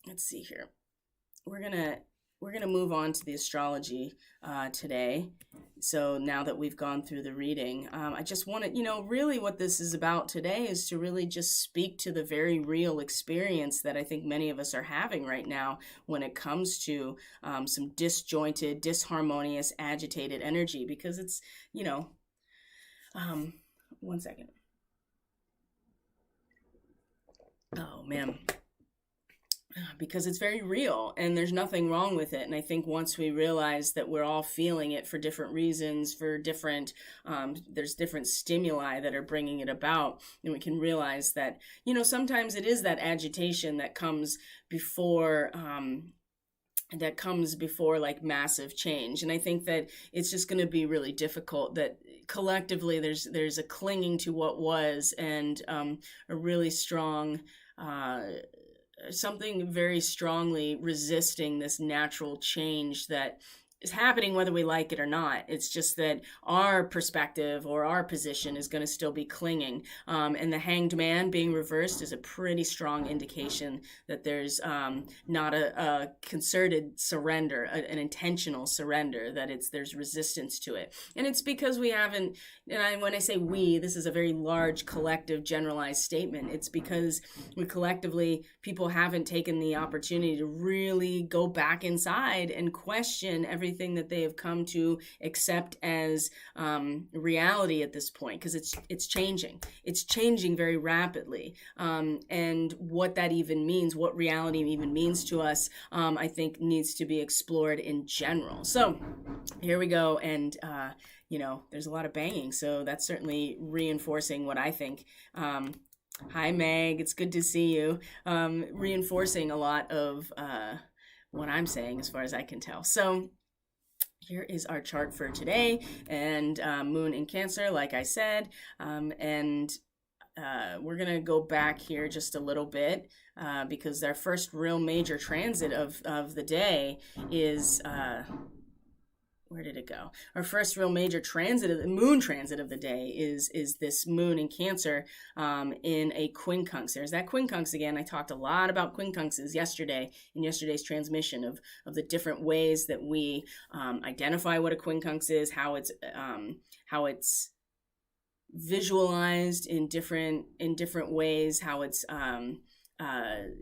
let's see here. We're gonna move on to the astrology today. So now that we've gone through the reading, I just want to, really what this is about today is to really just speak to the very real experience that I think many of us are having right now when it comes to some disjointed, disharmonious, agitated energy, because it's, one second. Oh, man. Because it's very real and there's nothing wrong with it. And I think once we realize that we're all feeling it for different reasons, for different, there's different stimuli that are bringing it about, and we can realize that, sometimes it is that agitation that comes before, like massive change. And I think that it's just going to be really difficult, that collectively there's a clinging to what was, and a really strong, something very strongly resisting this natural change that is happening whether we like it or not. It's just that our perspective or our position is going to still be clinging. And the Hanged Man being reversed is a pretty strong indication that there's not a concerted surrender, an intentional surrender, that there's resistance to it. And it's because we haven't, when I say we, this is a very large collective generalized statement. It's because we collectively, people haven't taken the opportunity to really go back inside and question everything that they have come to accept as reality at this point, because it's changing very rapidly, and what that even means, what reality even means to us, I think needs to be explored in general. So here we go, and there's a lot of banging, so that's certainly reinforcing what I think. Hi Meg, it's good to see you. Reinforcing a lot of what I'm saying as far as I can tell. So here is our chart for today, and Moon in Cancer, like I said, and we're going to go back here just a little bit because our first real major transit of the day is... where did it go? Our first real major moon transit of the day is this moon in Cancer in a quincunx. There's that quincunx again. I talked a lot about quincunxes yesterday in yesterday's transmission of the different ways that we identify what a quincunx is, how it's visualized in different ways, how it's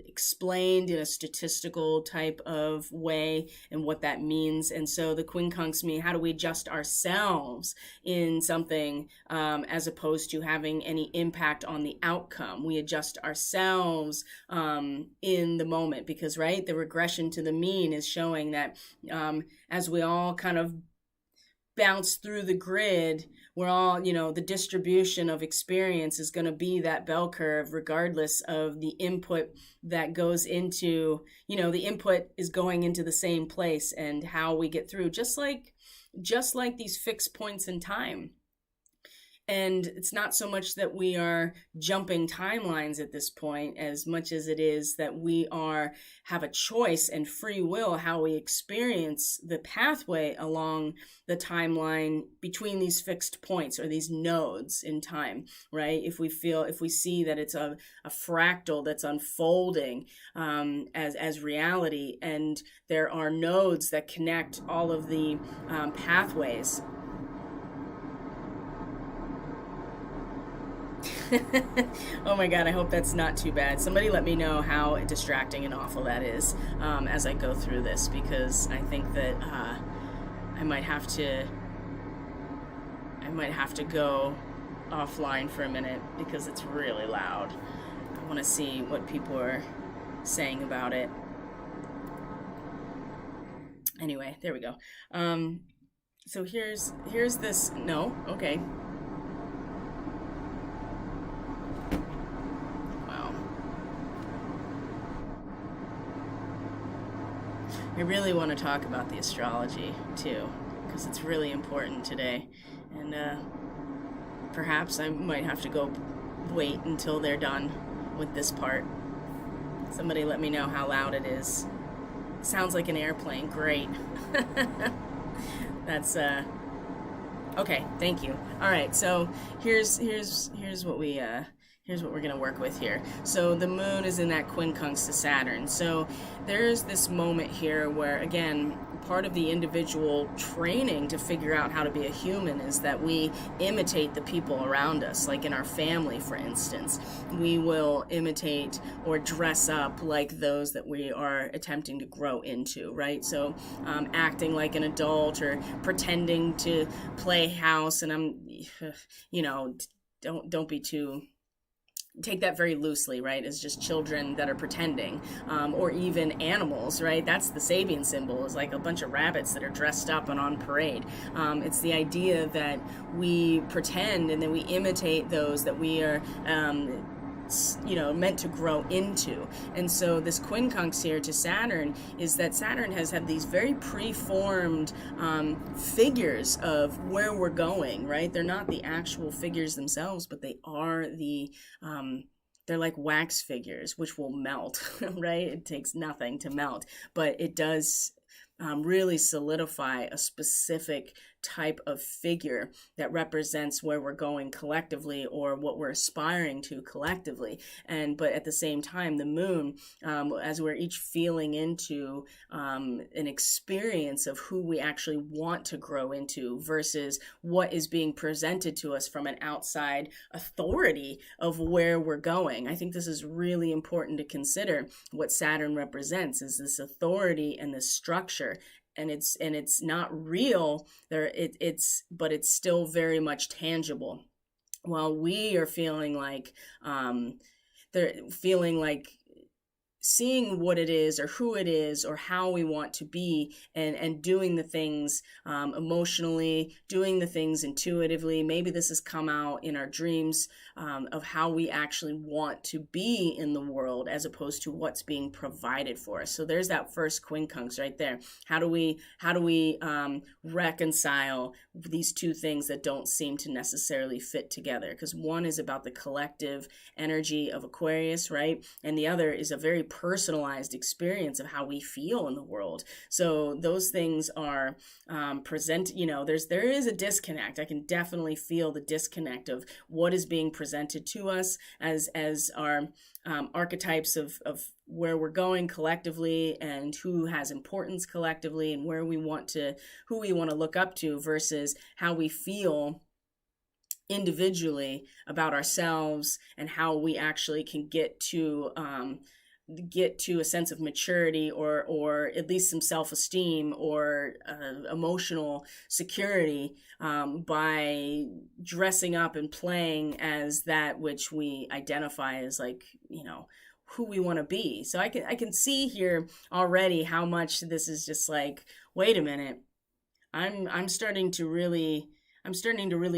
explained in a statistical type of way, and what that means. And so the quincunx mean, how do we adjust ourselves in something as opposed to having any impact on the outcome? We adjust ourselves in the moment, because the regression to the mean is showing that as we all kind of bounce through the grid, we're all, the distribution of experience is going to be that bell curve, regardless of the input that goes into, the input is going into the same place, and how we get through, just like these fixed points in time. And it's not so much that we are jumping timelines at this point, as much as it is that we have a choice and free will how we experience the pathway along the timeline between these fixed points, or these nodes in time, right? If we see that it's a fractal that's unfolding as reality, and there are nodes that connect all of the pathways. Oh my God, I hope that's not too bad. Somebody let me know how distracting and awful that is as I go through this, because I think that I might have to go offline for a minute, because it's really loud. I want to see what people are saying about it. Anyway, there we go. So here's this. No, okay. I really want to talk about the astrology too, because it's really important today, and perhaps I might have to go wait until they're done with this part. Somebody let me know how loud it is. It sounds like an airplane. Great. That's okay, thank you. All right, so here's what we're going to work with here. So the moon is in that quincunx to Saturn. So there's this moment here where, again, part of the individual training to figure out how to be a human is that we imitate the people around us. Like in our family, for instance, we will imitate or dress up like those that we are attempting to grow into, right? So acting like an adult, or pretending to play house, and don't be too... take that very loosely, right, as just children that are pretending, or even animals, right? That's the Sabian symbol, is like a bunch of rabbits that are dressed up and on parade. It's the idea that we pretend and then we imitate those that we are meant to grow into. And so this quincunx here to Saturn is that Saturn has had these very preformed figures of where we're going, right? They're not the actual figures themselves, but they are they're like wax figures, which will melt, right? It takes nothing to melt, but it does really solidify a specific type of figure that represents where we're going collectively or what we're aspiring to collectively. But at the same time, the moon, as we're each feeling into an experience of who we actually want to grow into versus what is being presented to us from an outside authority of where we're going. I think this is really important to consider. What Saturn represents is this authority and this structure, and it's not real there, but it's still very much tangible, while we are feeling like they're feeling like seeing what it is or who it is or how we want to be, and doing the things emotionally, doing the things intuitively. Maybe this has come out in our dreams of how we actually want to be in the world as opposed to what's being provided for us. So there's that first quincunx right there. How do we reconcile these two things that don't seem to necessarily fit together? Because one is about the collective energy of Aquarius, right? And the other is a very personalized experience of how we feel in the world. So those things are there is a disconnect. I can definitely feel the disconnect of what is being presented to us as our archetypes of where we're going collectively and who has importance collectively and who we want to look up to versus how we feel individually about ourselves and how we actually can get to a sense of maturity or at least some self-esteem or emotional security by dressing up and playing as that which we identify as, like, who we want to be. So I can see here already how much this is just like, wait a minute, I'm starting to really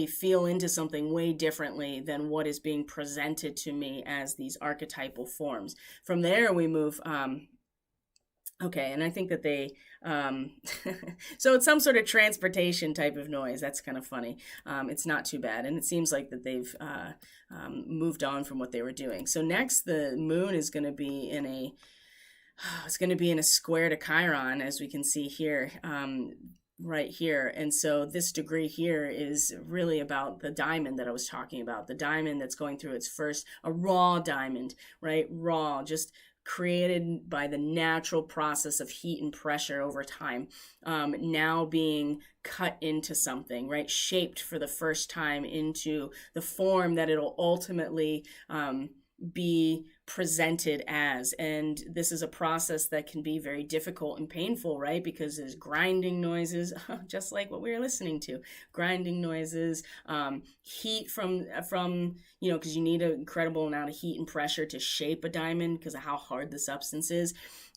feel into something way differently than what is being presented to me as these archetypal forms. From there, we move, okay, and I think that they, so it's some sort of transportation type of noise. That's kind of funny. It's not too bad, and it seems like that they've moved on from what they were doing. So next, the moon is going to be in a square to Chiron, as we can see here. Right here. And so this degree here is really about the diamond that I was talking about, the diamond that's going through its first, a raw diamond, right? Raw, just created by the natural process of heat and pressure over time, now being cut into something, right? Shaped for the first time into the form that it'll ultimately be presented as. And this is a process that can be very difficult and painful, right? Because there's grinding noises, just like what we were listening to, grinding noises, heat from because you need an incredible amount of heat and pressure to shape a diamond because of how hard the substance is.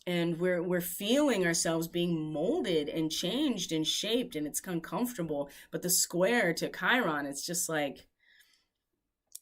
And we're feeling ourselves being molded and changed and shaped, and it's uncomfortable. But the square to Chiron, it's just like,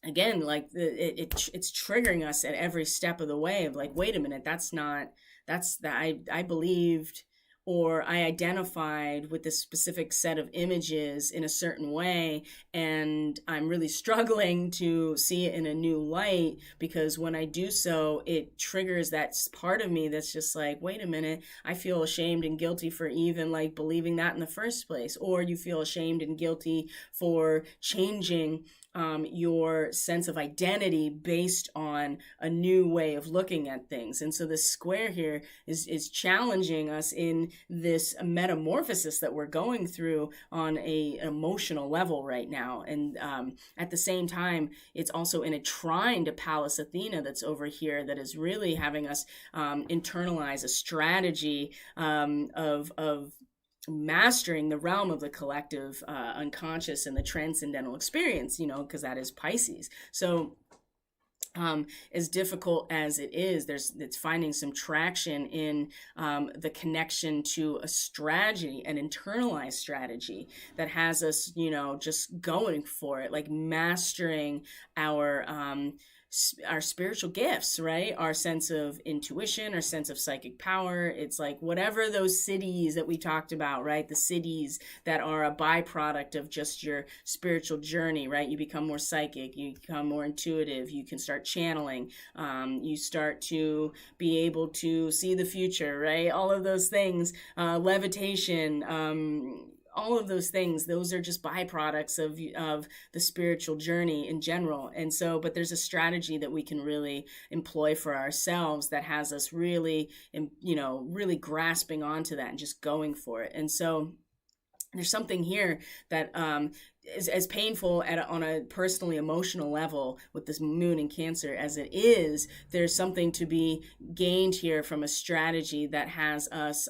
again, like it's triggering us at every step of the way of like, wait a minute, I believed, or I identified with this specific set of images in a certain way, and I'm really struggling to see it in a new light, because when I do so, it triggers that part of me that's just like, wait a minute, I feel ashamed and guilty for even like believing that in the first place. Or you feel ashamed and guilty for changing your sense of identity based on a new way of looking at things. And so this square here is challenging us in this metamorphosis that we're going through on an emotional level right now. And at the same time, it's also in a trine to Pallas Athena that's over here that is really having us internalize a strategy of mastering the realm of the collective unconscious and the transcendental experience, because that is Pisces. So as difficult as it is, it's finding some traction in the connection to a strategy, an internalized strategy that has us, just going for it, like mastering our our spiritual gifts, right? Our sense of intuition, our sense of psychic power. It's like whatever those cities that we talked about, right? The cities that are a byproduct of just your spiritual journey, right? You become more psychic, you become more intuitive, you can start channeling, you start to be able to see the future, right? All of those things, levitation, all of those things, those are just byproducts of the spiritual journey in general. And so, but there's a strategy that we can really employ for ourselves that has us really, really grasping onto that and just going for it. And so there's something here that is as painful on a personally emotional level with this moon in Cancer as it is. There's something to be gained here from a strategy that has us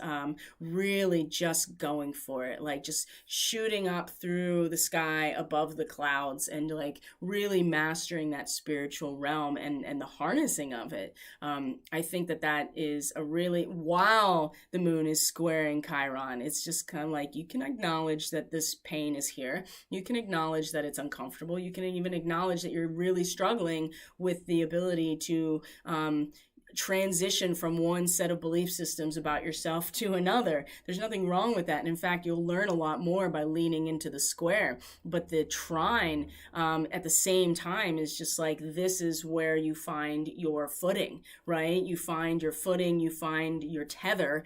really just going for it, like just shooting up through the sky above the clouds and like really mastering that spiritual realm and the harnessing of it. I think that is a really, while the moon is squaring Chiron, it's just kind of like you can acknowledge that this pain is here. You can acknowledge that it's uncomfortable. You can even acknowledge that you're really struggling with the ability to transition from one set of belief systems about yourself to another. There's nothing wrong with that. And in fact, you'll learn a lot more by leaning into the square. But the trine at the same time is just like, this is where you find your footing, right? You find your footing, you find your tether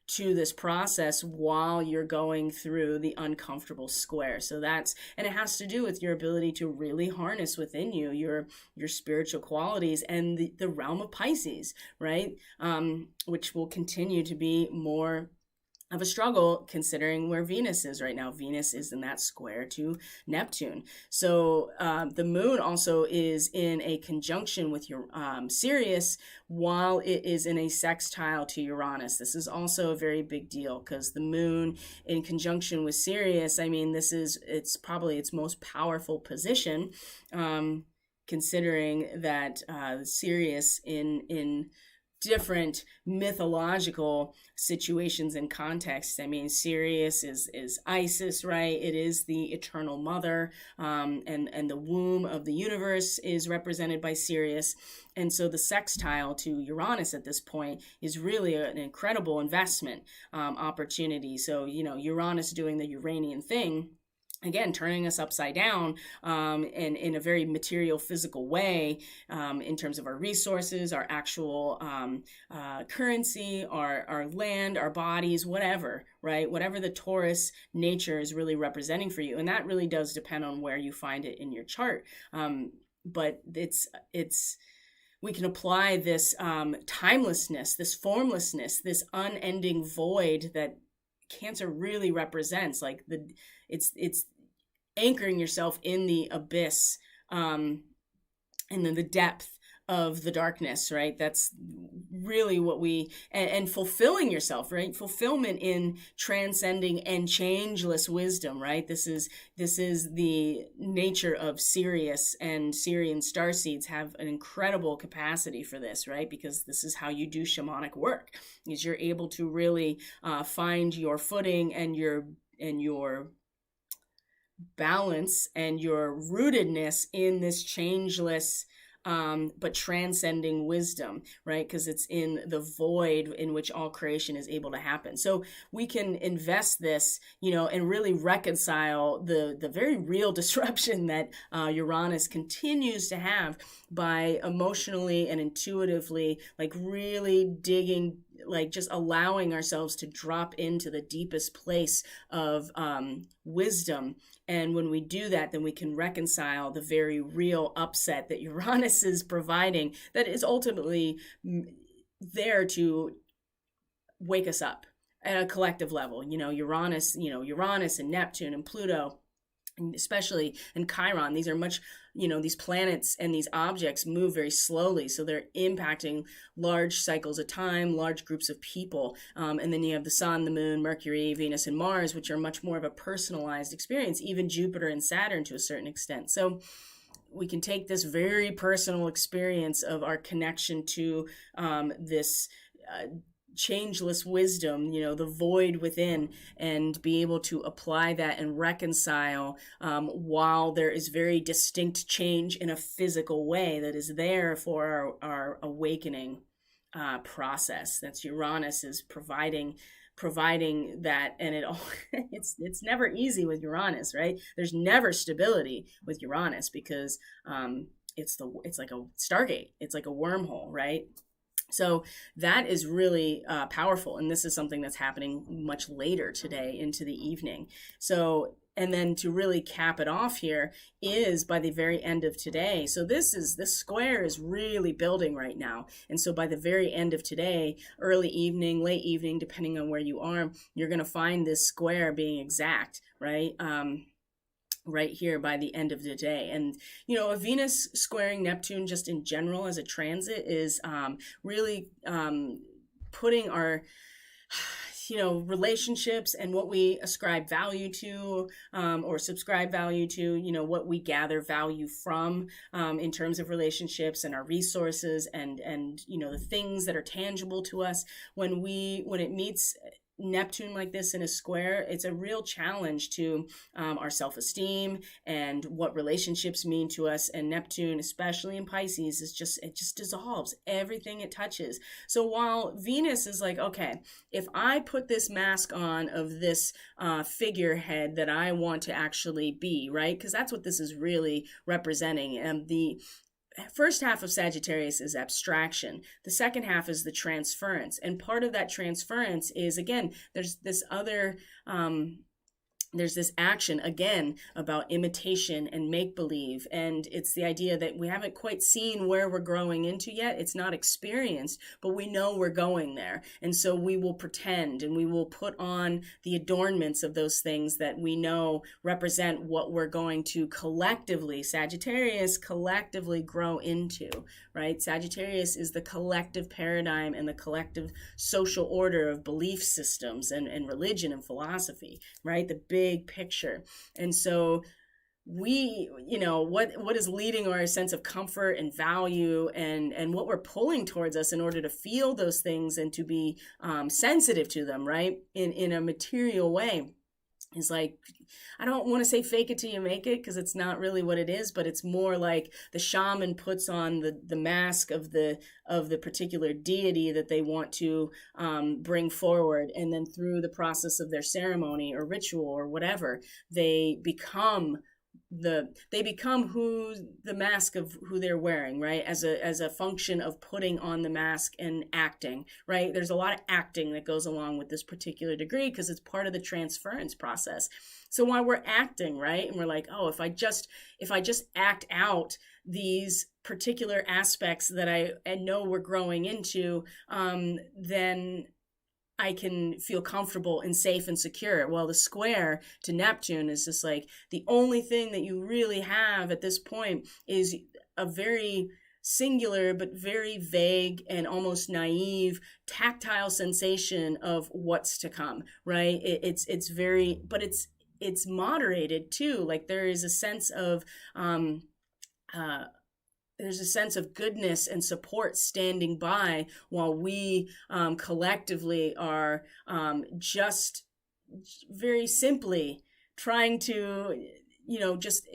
to this process while you're going through the uncomfortable square. So and it has to do with your ability to really harness within you your spiritual qualities and the realm of Pisces, right? Which will continue to be more of a struggle considering where Venus is right now. Venus is in that square to Neptune. So the moon also is in a conjunction with your Sirius while it is in a sextile to Uranus. This is also a very big deal because the moon in conjunction with Sirius, I mean, it's probably its most powerful position, considering that Sirius in different mythological situations and contexts. I mean, Sirius is Isis, right? It is the eternal mother, and the womb of the universe is represented by Sirius. And so the sextile to Uranus at this point is really an incredible investment opportunity. So, Uranus doing the Uranian thing, again, turning us upside down and in a very material, physical way in terms of our resources, our actual currency, our land, our bodies, whatever, right? Whatever the Taurus nature is really representing for you. And that really does depend on where you find it in your chart. But we can apply this timelessness, this formlessness, this unending void that Cancer really represents. Like it's anchoring yourself in the abyss, and then the depth of the darkness, right? That's really what and fulfilling yourself, right? Fulfillment in transcending and changeless wisdom, right? This is the nature of Sirius, and Sirian starseeds have an incredible capacity for this, right? Because this is how you do shamanic work, is you're able to really find your footing and your balance and your rootedness in this changeless but transcending wisdom, right? Because it's in the void in which all creation is able to happen. So we can invest this, and really reconcile the very real disruption that Uranus continues to have by emotionally and intuitively, like really digging, like just allowing ourselves to drop into the deepest place of wisdom. And when we do that, then we can reconcile the very real upset that Uranus is providing, that is ultimately there to wake us up at a collective level. Uranus and Neptune and Pluto, and especially in Chiron, these are much, these planets and these objects move very slowly. So they're impacting large cycles of time, large groups of people. And then you have the sun, the moon, Mercury, Venus, and Mars, which are much more of a personalized experience, even Jupiter and Saturn to a certain extent. So we can take this very personal experience of our connection to this changeless wisdom, the void within, and be able to apply that and reconcile, while there is very distinct change in a physical way that is there for our awakening process. That's Uranus is providing that, and it's never easy with Uranus, right? There's never stability with Uranus because it's like a stargate, it's like a wormhole, right? So that is really powerful, and this is something that's happening much later today into the evening. So, and then to really cap it off here is by the very end of today. So this square is really building right now. And so by the very end of today, early evening, late evening, depending on where you are, you're going to find this square being exact, right? Right here by the end of the day. And, a Venus squaring Neptune just in general as a transit is really putting our, relationships and what we ascribe value to, or subscribe value to, what we gather value from, in terms of relationships and our resources and, the things that are tangible to us. When it meets Neptune like this in a square, it's a real challenge to our self-esteem and what relationships mean to us. And Neptune, especially in Pisces, it just dissolves everything it touches. So while Venus is like, okay, if I put this mask on of this figurehead that I want to actually be, right? Because that's what this is really representing. And the first half of Sagittarius is abstraction. The second half is the transference. And part of that transference is, again, there's this action again about imitation and make-believe. And it's the idea that we haven't quite seen where we're growing into yet. It's not experienced, but we know we're going there. And so we will pretend and we will put on the adornments of those things that we know represent what we're going to collectively, Sagittarius, collectively grow into, right? Sagittarius is the collective paradigm and the collective social order of belief systems and religion and philosophy, right? The big picture. And so we, what is leading our sense of comfort and value and what we're pulling towards us in order to feel those things and to be sensitive to them, right? In a material way. Is like, I don't want to say fake it till you make it, because it's not really what it is, but it's more like the shaman puts on the mask of the particular deity that they want to bring forward, and then through the process of their ceremony or ritual or whatever, they become who the mask of who they're wearing, right? As a function of putting on the mask and acting, right? There's a lot of acting that goes along with this particular degree because it's part of the transference process. So while we're acting, right, and we're like, oh, if I just act out these particular aspects that I know we're growing into, then I can feel comfortable and safe and secure. Well, the square to Neptune is just like the only thing that you really have at this point is a very singular but very vague and almost naive tactile sensation of what's to come, right? It's very, but it's moderated too. Like there is a sense of there's a sense of goodness and support standing by while we collectively are just very simply trying to, just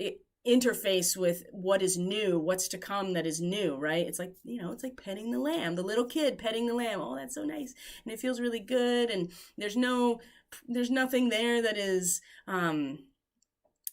interface with what is new, what's to come that is new, right? It's like, it's like petting the lamb, the little kid petting the lamb. Oh, that's so nice. And it feels really good. And there's nothing there that is,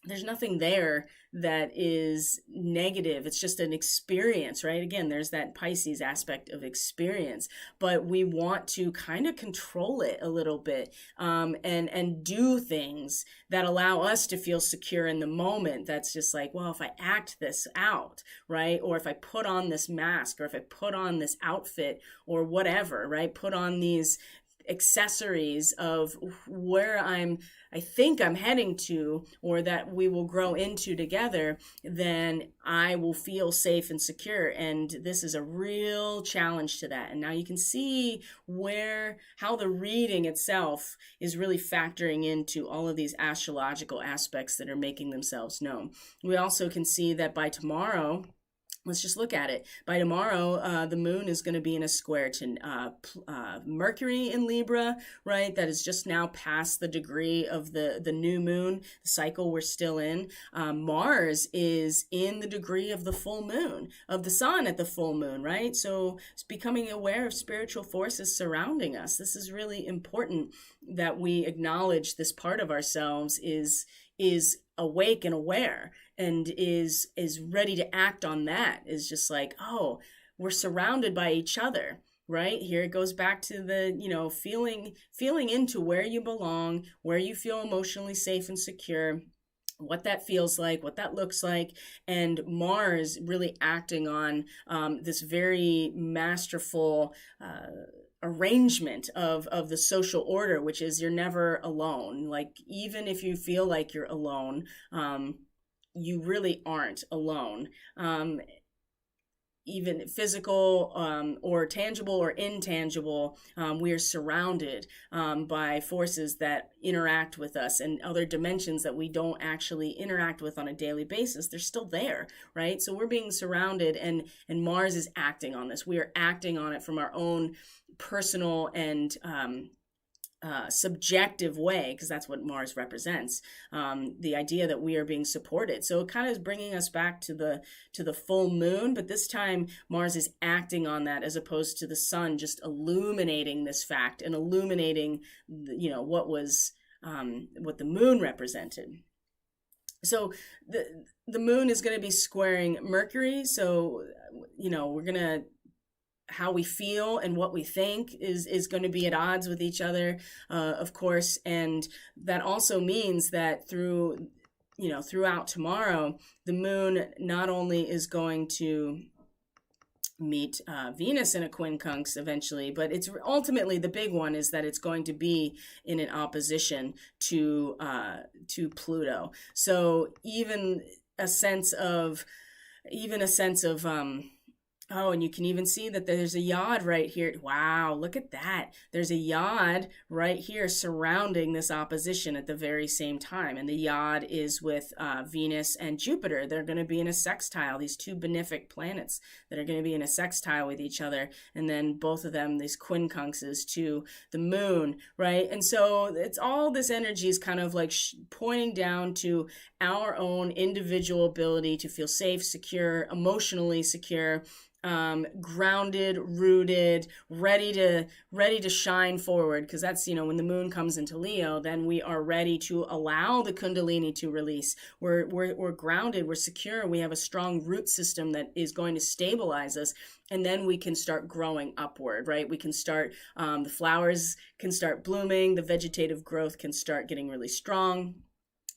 there's nothing there that is negative. It's just an experience, right? Again, there's that Pisces aspect of experience, but we want to kind of control it a little bit, and do things that allow us to feel secure in the moment. That's just like, well, if I act this out, right? Or if I put on this mask, or if I put on this outfit or whatever, right? Put on these accessories of where I think I'm heading to, or that we will grow into together, then I will feel safe and secure. And this is a real challenge to that. And now you can see how the reading itself is really factoring into all of these astrological aspects that are making themselves known. We also can see that by tomorrow, let's just look at it. By tomorrow, the moon is going to be in a square to Mercury in Libra, right? That is just now past the degree of the new moon, the cycle we're still in. Mars is in the degree of the full moon, of the sun at the full moon, right? So it's becoming aware of spiritual forces surrounding us. This is really important that we acknowledge this part of ourselves is awake and aware, and is ready to act on that. Is just like, oh, we're surrounded by each other, right? Here it goes back to the, feeling into where you belong, where you feel emotionally safe and secure, what that feels like, what that looks like, and Mars really acting on this very masterful arrangement of the social order, which is you're never alone. Like, even if you feel like you're alone, you really aren't alone. Even physical or tangible or intangible, we are surrounded by forces that interact with us, and other dimensions that we don't actually interact with on a daily basis. They're still there, right? So we're being surrounded, and Mars is acting on this. We are acting on it from our own personal and subjective way, because that's what Mars represents, the idea that we are being supported. So it kind of is bringing us back to the full moon, but this time Mars is acting on that, as opposed to the sun just illuminating this fact and illuminating what the moon represented. So the moon is going to be squaring Mercury, so we're going to, how we feel and what we think is going to be at odds with each other, of course. And that also means that throughout tomorrow, the moon not only is going to meet Venus in a quincunx eventually, but it's ultimately, the big one is that it's going to be in an opposition to Pluto. So even a sense of oh, and you can even see that there's a yod right here. Wow, look at that. There's a yod right here surrounding this opposition at the very same time. And the yod is with Venus and Jupiter. They're going to be in a sextile, these two benefic planets that are going to be in a sextile with each other. And then both of them, these quincunxes to the moon, right? And so it's all this energy is kind of like pointing down to our own individual ability to feel safe, secure, emotionally secure, grounded, rooted, ready to shine forward. Because that's, when the moon comes into Leo, then we are ready to allow the Kundalini to release. We're grounded, we're secure, we have a strong root system that is going to stabilize us. And then we can start growing upward, right? We can start, the flowers can start blooming, the vegetative growth can start getting really strong.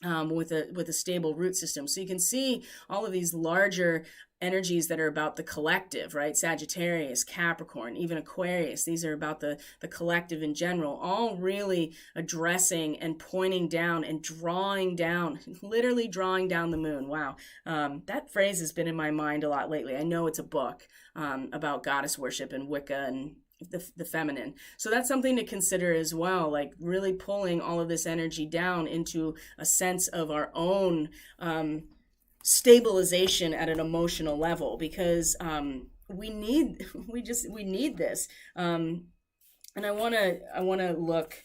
With a stable root system. So you can see all of these larger energies that are about the collective, right? Sagittarius, Capricorn, even Aquarius. These are about the collective in general, all really addressing and pointing down and drawing down, literally drawing down the moon. Wow. That phrase has been in my mind a lot lately. I know it's a book about goddess worship and Wicca and the feminine. So that's something to consider as well, like really pulling all of this energy down into a sense of our own stabilization at an emotional level, because we need this. And I want to look,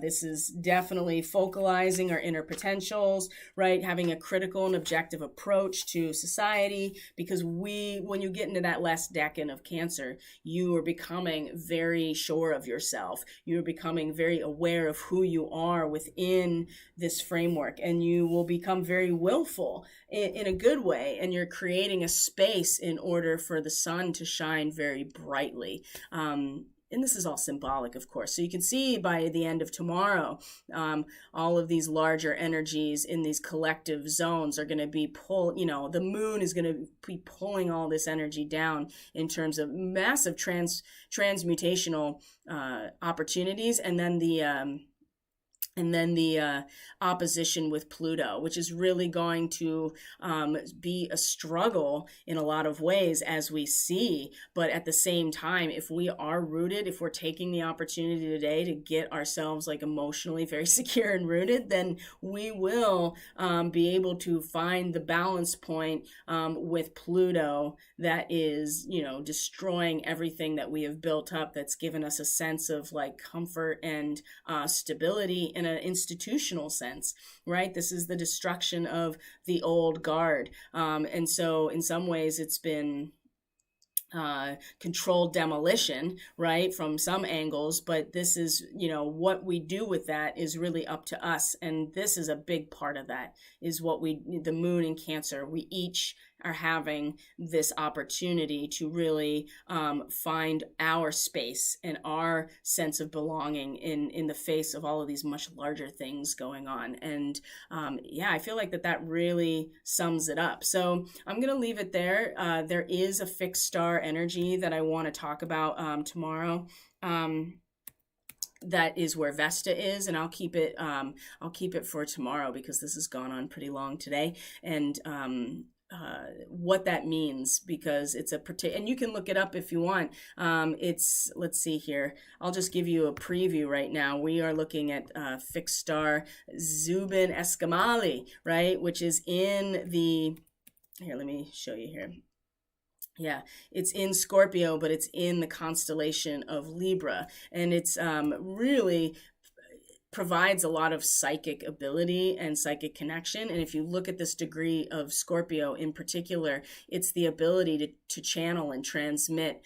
this is definitely focalizing our inner potentials, right? Having a critical and objective approach to society, because when you get into that last decan of Cancer, you are becoming very sure of yourself. You're becoming very aware of who you are within this framework, and you will become very willful in a good way, and you're creating a space in order for the sun to shine very brightly. And this is all symbolic, of course. So you can see by the end of tomorrow, all of these larger energies in these collective zones are going to be the moon is going to be pulling all this energy down in terms of massive transmutational opportunities. And then and then the opposition with Pluto, which is really going to be a struggle in a lot of ways, as we see. But at the same time, if we are rooted, if we're taking the opportunity today to get ourselves like emotionally very secure and rooted, then we will be able to find the balance point with Pluto that is, you know, destroying everything that we have built up, that's given us a sense of like comfort and stability in an institutional sense, right? This is the destruction of the old guard. And so in some ways it's been controlled demolition, right, from some angles, but this is, you know, what we do with that is really up to us. And this is a big part of that, is what the moon in Cancer, we each are having this opportunity to really find our space and our sense of belonging in the face of all of these much larger things going on. And yeah, I feel like that really sums it up. So I'm going to leave it there. There is a fixed star energy that I want to talk about tomorrow. That is where Vesta is, and I'll keep it for tomorrow, because this has gone on pretty long today. And what that means, because it's and you can look it up if you want. It's, let's see here, I'll just give you a preview right now. We are looking at fixed star Zubin Escamali, right, which is in the, here, let me show you here. Yeah, it's in Scorpio, but it's in the constellation of Libra, and it's really provides a lot of psychic ability and psychic connection. And if you look at this degree of Scorpio in particular, it's the ability to channel and transmit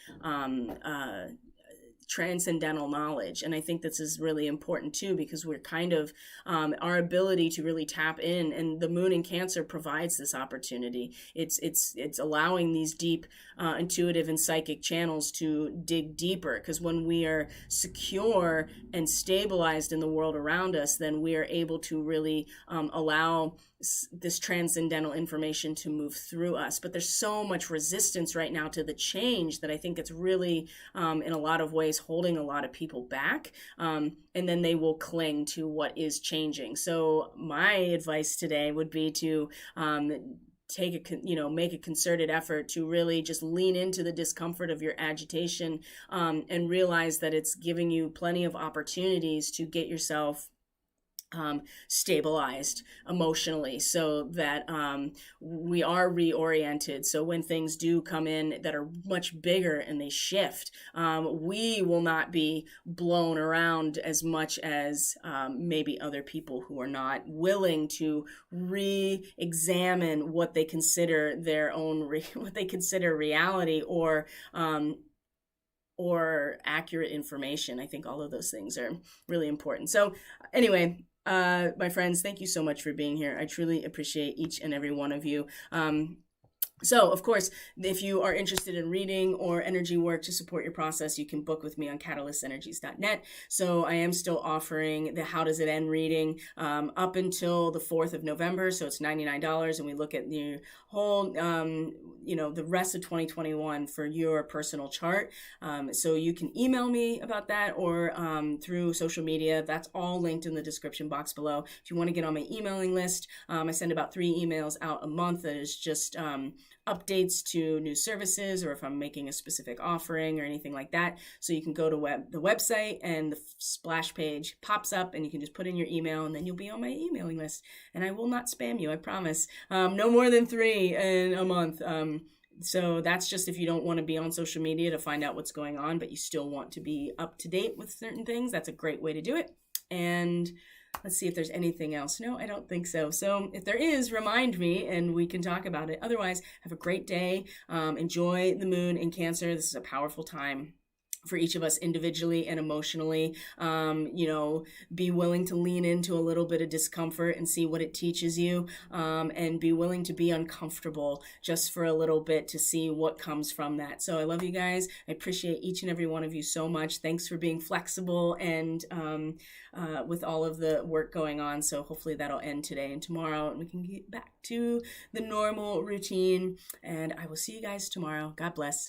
transcendental knowledge. And I think this is really important too, because we're kind of our ability to really tap in, and the moon in Cancer provides this opportunity. It's allowing these deep intuitive and psychic channels to dig deeper, because when we are secure and stabilized in the world around us, then we are able to really allow this transcendental information to move through us. But there's so much resistance right now to the change that I think it's really in a lot of ways holding a lot of people back, and then they will cling to what is changing. So my advice today would be to make a concerted effort to really just lean into the discomfort of your agitation, and realize that it's giving you plenty of opportunities to get yourself stabilized emotionally, so that we are reoriented. So when things do come in that are much bigger and they shift, we will not be blown around as much as maybe other people who are not willing to re-examine what they consider their own what they consider reality, or accurate information. I think all of those things are really important. So anyway, my friends, thank you so much for being here. I truly appreciate each and every one of you. So, of course, if you are interested in reading or energy work to support your process, you can book with me on catalystenergies.net. So I am still offering the How Does It End reading up until the 4th of November. So it's $99, and we look at the whole, the rest of 2021 for your personal chart. So you can email me about that, or through social media. That's all linked in the description box below. If you want to get on my emailing list, I send about 3 emails out a month that is just updates to new services, or if I'm making a specific offering or anything like that. So you can go to the website, and the splash page pops up, and you can just put in your email, and then you'll be on my emailing list. And I will not spam you, I promise. No more than 3 in a month. So that's just if you don't want to be on social media to find out what's going on, but you still want to be up to date with certain things. That's a great way to do it. And let's see if there's anything else. No, I don't think so. So if there is, remind me and we can talk about it. Otherwise, have a great day. Enjoy the moon in Cancer. This is a powerful time for each of us individually and emotionally. Be willing to lean into a little bit of discomfort and see what it teaches you, and be willing to be uncomfortable just for a little bit to see what comes from that. So I love you guys. I appreciate each and every one of you so much. Thanks for being flexible and with all of the work going on. So hopefully that'll end today and tomorrow, and we can get back to the normal routine. And I will see you guys tomorrow. God bless.